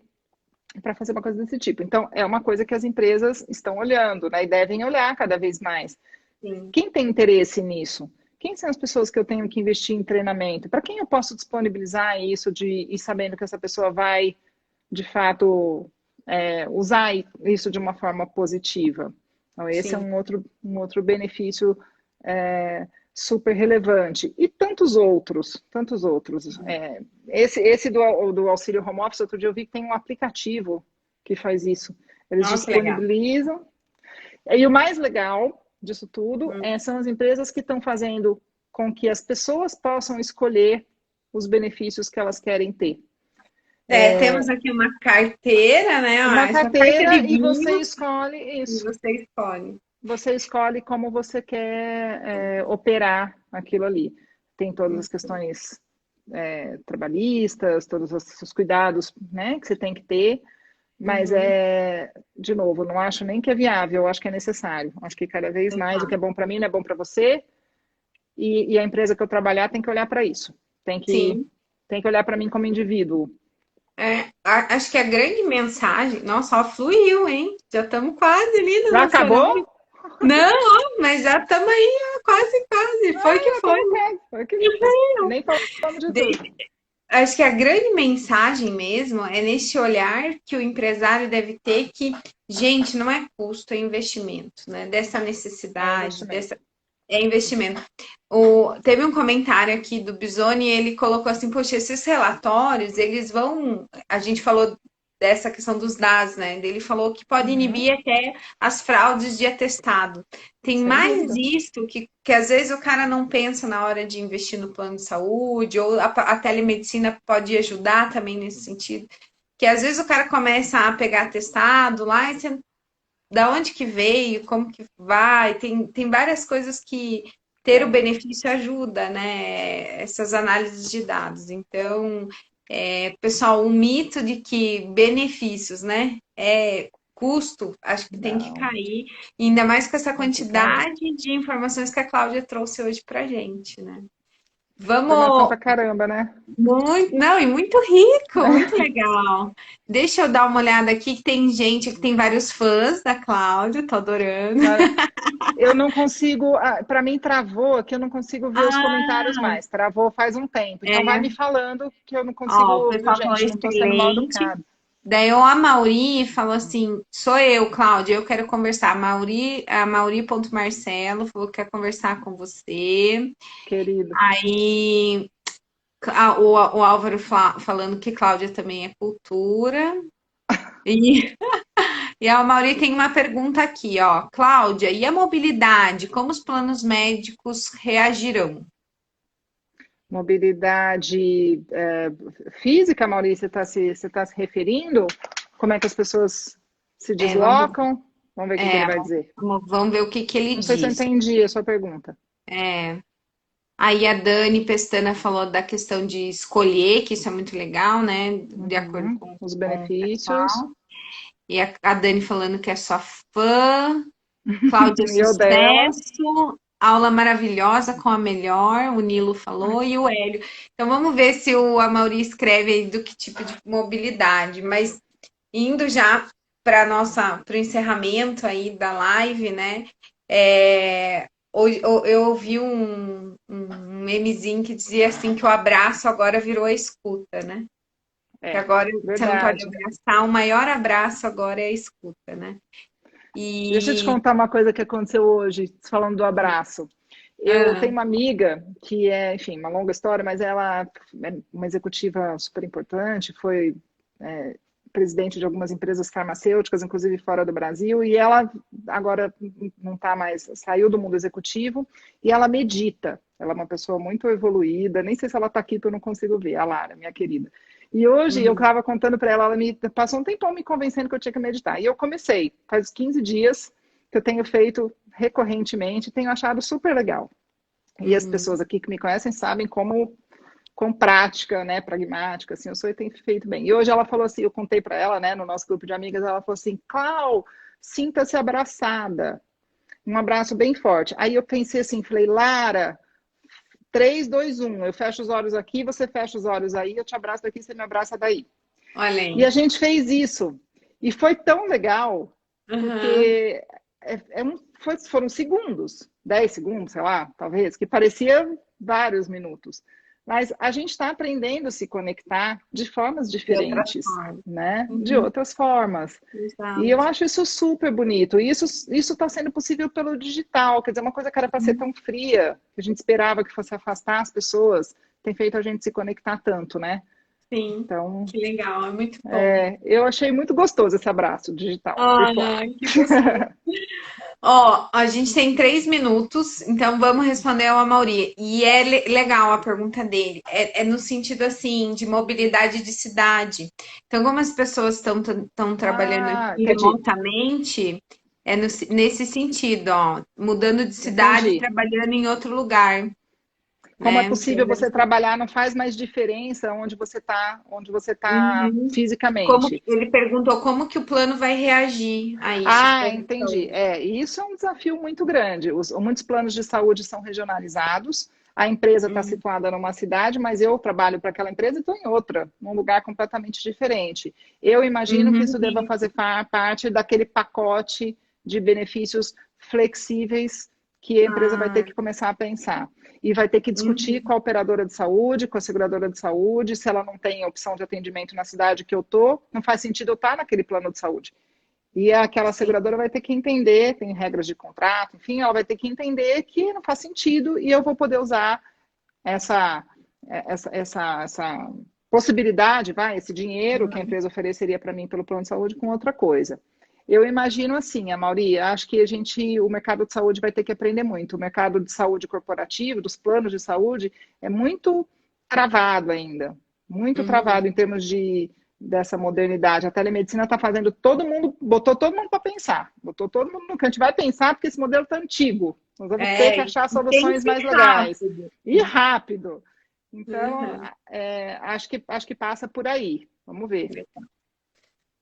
para fazer uma coisa desse tipo. Então, é uma coisa que as empresas estão olhando, né? E devem olhar cada vez mais. sim. Quem tem interesse nisso? Quem são as pessoas que eu tenho que investir em treinamento? Para quem eu posso disponibilizar isso de ir sabendo que essa pessoa vai, de fato, usar isso de uma forma positiva? Então, esse é Sim. um outro benefício super relevante. E tantos outros, tantos outros. Esse do auxílio home office, outro dia eu vi que tem um aplicativo que faz isso. Eles Nossa, que legal. disponibilizam. E o mais legal disso tudo Hum. são as empresas que estão fazendo com que as pessoas possam escolher os benefícios que elas querem ter. Temos aqui uma carteira, né? Uma Essa carta de carteira e vinho e isso. você escolhe. Você escolhe como você quer operar aquilo ali. Tem todas as Hum. questões trabalhistas, todos os cuidados, né, que você tem que ter. Mas Uhum. de novo, não acho nem que é viável, eu acho que é necessário. Acho que cada vez mais o que é bom para mim não é bom para você, e a empresa que eu trabalhar tem que olhar para isso. Tem que, Sim. tem que olhar para mim como indivíduo. Acho que a grande mensagem. Nossa, ó, fluiu, hein? Já estamos quase ali no Já nosso acabou? horário. Não, ó, mas já estamos aí, ó, quase, quase. Foi que Já foi. estamos quase. Foi que foi. Nem falamos de tudo. Acho que a grande mensagem mesmo é nesse olhar que o empresário deve ter que, gente, não é custo, é investimento, né? Dessa É necessidade, investimento. dessa é investimento. Teve um comentário aqui do Bisoni, ele colocou assim, poxa, esses relatórios, eles vão. A gente falou dessa questão dos dados, né? Ele falou que pode Uhum, inibir até as fraudes de atestado. Tem sem mais dúvida. isso que às vezes o cara não pensa na hora de investir no plano de saúde, ou a telemedicina pode ajudar também nesse sentido. Que às vezes o cara começa a pegar atestado lá e você da onde que veio, como que vai, tem várias coisas que ter o Tem. benefício ajuda, né? Essas análises de dados. Então, pessoal, o mito de que benefícios, né? É custo, acho que tem que Não, cair, ainda mais com essa tem que cair. quantidade de informações que a Cláudia trouxe hoje pra gente, né? Informação Vamos pra caramba, né? muito, não, e muito rico, muito legal. Deixa eu dar uma olhada aqui, que tem gente que tem vários fãs da Cláudia, tô adorando. Eu não consigo, para mim travou, que eu não consigo ver os comentários Ah, mais. Travou faz um tempo. Então vai é, me falando que eu não ó, o consigo, viu, pessoal falou gente? Não estou sendo mal excelente. educada. Daí o Amauri falou assim: sou eu, Cláudia, eu quero conversar. A Mauri.marcelo falou que quer conversar com você. Querido. Aí o Álvaro falando que Cláudia também é cultura. E E a Mauri tem uma pergunta aqui, ó. Cláudia, e a mobilidade? Como os planos médicos reagirão? Mobilidade física, Maurício, você tá se referindo? Como é que as pessoas se É, vamos, deslocam? Vamos ver o que ele é, vai dizer. vamos ver o que que ele Não sei se eu diz. entendi a sua pergunta. Aí a Dani Pestana falou da questão de escolher, que isso é muito legal, né? De acordo Uhum. Os com o benefícios. pessoal. E a Dani falando que é sua fã. Cláudia, E eu dela. sucesso. Aula maravilhosa com a melhor, o Nilo falou, e o Hélio. Então vamos ver se o Amaury escreve aí do que tipo de mobilidade. Mas indo já para o encerramento aí da live, né? Eu ouvi um memezinho que dizia assim que o abraço agora virou a escuta, né? Que É, agora você não pode verdade. abraçar, o maior abraço agora é a escuta, né? Deixa eu te E contar uma coisa que aconteceu hoje, falando do abraço. Eu ah, tenho uma amiga que é, enfim, uma longa história, mas ela é uma executiva super importante, foi presidente de algumas empresas farmacêuticas, inclusive fora do Brasil, e ela agora não está mais, saiu do mundo executivo, e ela medita. Ela é uma pessoa muito evoluída, nem sei se ela está aqui, porque eu não consigo ver, a Lara, minha querida. E hoje eu uhum. estava contando para ela, ela me passou um tempão me convencendo que eu tinha que meditar. E eu comecei, faz 15 dias que eu tenho feito recorrentemente, tenho achado super legal. E as pessoas aqui que me conhecem sabem como com prática, né, pragmática, assim, eu sou e tenho feito bem. E hoje ela falou assim, eu contei para ela, né, no nosso grupo de amigas, ela falou assim, Clau, sinta-se abraçada. Um abraço bem forte. Aí eu pensei assim, falei, Lara, 3, 2, 1, eu fecho os olhos aqui, você fecha os olhos aí, eu te abraço daqui, você me abraça daí. Olha E a aí. gente fez isso. E foi tão legal, Uhum. porque foram segundos, 10 segundos, sei lá, talvez, que parecia vários minutos. Mas a gente está aprendendo a se conectar de formas De outra diferentes, forma. né? De Uhum. outras formas. E eu Exato. acho isso super bonito. E isso está sendo possível pelo digital. Quer dizer, uma coisa que era para ser tão fria, que a gente esperava que fosse afastar as pessoas, tem feito a gente se conectar tanto, né? Sim, Então, que legal, é muito bom. eu achei muito gostoso esse abraço digital, virtual. Ah, que gostoso. Ó, a gente tem 3 minutos, então vamos responder ao Amaury. E é legal a pergunta dele. É no sentido assim de mobilidade de cidade. Então, como as pessoas estão trabalhando Ah, aqui entendi. remotamente, nesse sentido, ó, mudando de cidade, e Entendi. trabalhando em outro lugar, Como é né? possível você trabalhar, não faz mais diferença onde você tá Uhum. Como fisicamente. ele perguntou como que o plano vai reagir a isso para Ah, a entendi. saúde. E isso é um desafio muito grande. Muitos planos de saúde são regionalizados. A empresa está Uhum. situada numa cidade, mas eu trabalho para aquela empresa e estou em outra, num lugar completamente diferente. Eu imagino que isso Uhum. deva fazer parte daquele pacote de benefícios flexíveis que a empresa vai ter Ah, que começar a pensar. E vai ter que discutir com uhum. a operadora de saúde, com a seguradora de saúde, se ela não tem opção de atendimento na cidade que eu estou, não faz sentido eu estar naquele plano de saúde. E aquela Sim. seguradora vai ter que entender, tem regras de contrato, enfim, ela vai ter que entender que não faz sentido e eu vou poder usar essa, essa possibilidade, esse dinheiro que a empresa ofereceria para mim pelo plano de saúde com outra coisa. Eu imagino assim, a Mauri, acho que o mercado de saúde vai ter que aprender muito. O mercado de saúde corporativo, dos planos de saúde, é muito travado ainda, muito travado Uhum. em termos dessa modernidade. A telemedicina está fazendo botou todo mundo para pensar, botou todo mundo no canto. Vai pensar porque esse modelo está antigo. Nós vamos ter que É, achar e tem que soluções ser mais legais rápido. e rápido. Então, Uhum. acho que passa por aí. Vamos ver.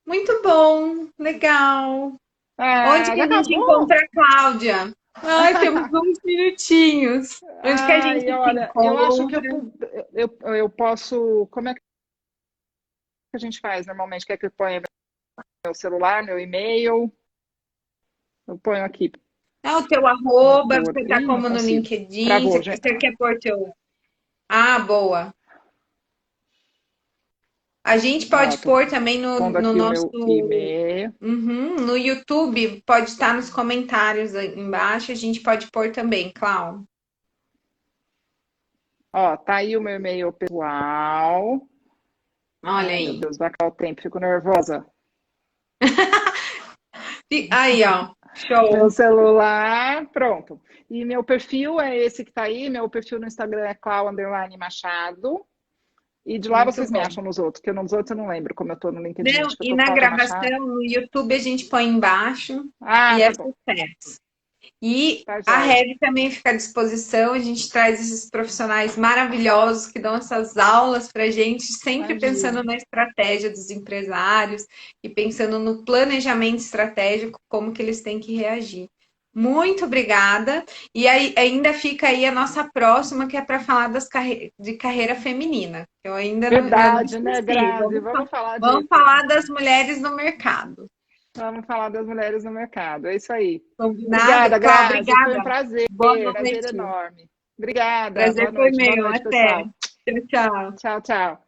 Muito bom, legal. Onde Ah, que já a gente acabou? encontra a Cláudia? Ai, temos uns minutinhos. Onde que a gente Ai, se olha, eu acho que encontra? eu posso. Como é que a gente faz normalmente? Quer que eu ponha meu celular, meu e-mail? Eu ponho aqui. É o teu arroba, você tá Ih, não como no consigo. LinkedIn, Travou, você quer pôr teu... Ah, boa. A gente Ó, pode tô pôr também pondo no aqui o nosso... meu e-mail. Uhum, no YouTube, pode estar nos comentários aí embaixo, a gente pode pôr também, Clau. Ó, tá aí o meu e-mail pessoal. Olha Ai, meu aí. Deus, vai acabar o tempo, fico nervosa. Aí, ó, Meu show. celular, pronto. E meu perfil é esse que tá aí. Meu perfil no Instagram é Clau_Machado. E de lá Muito vocês me bom. acham nos outros, que nos outros eu não lembro como eu tô no LinkedIn. Não, Acho que eu e tô na Cláudia Machado. gravação no YouTube a gente põe embaixo Ah, e é tá bom. sucesso. E Tá a joia. Rev também fica à disposição, a gente traz esses profissionais maravilhosos que dão essas aulas para a gente, sempre pensando Imagina. na estratégia dos empresários e pensando no planejamento estratégico, como que eles têm que reagir. Muito obrigada. E aí, ainda fica aí a nossa próxima, que é para falar de carreira feminina. Eu não Verdade, né, esqueci. Grazi? Vamos falar Vamos disso. falar das mulheres no mercado. Vamos falar das mulheres no mercado. É isso aí. Combinado? Obrigada, Cláudia, Grazi. Foi um obrigada. prazer. Boa Prazer noite. enorme. Obrigada. Prazer Boa foi noite. Boa meu. noite, Até. pessoal. Tchau, tchau. Tchau, tchau.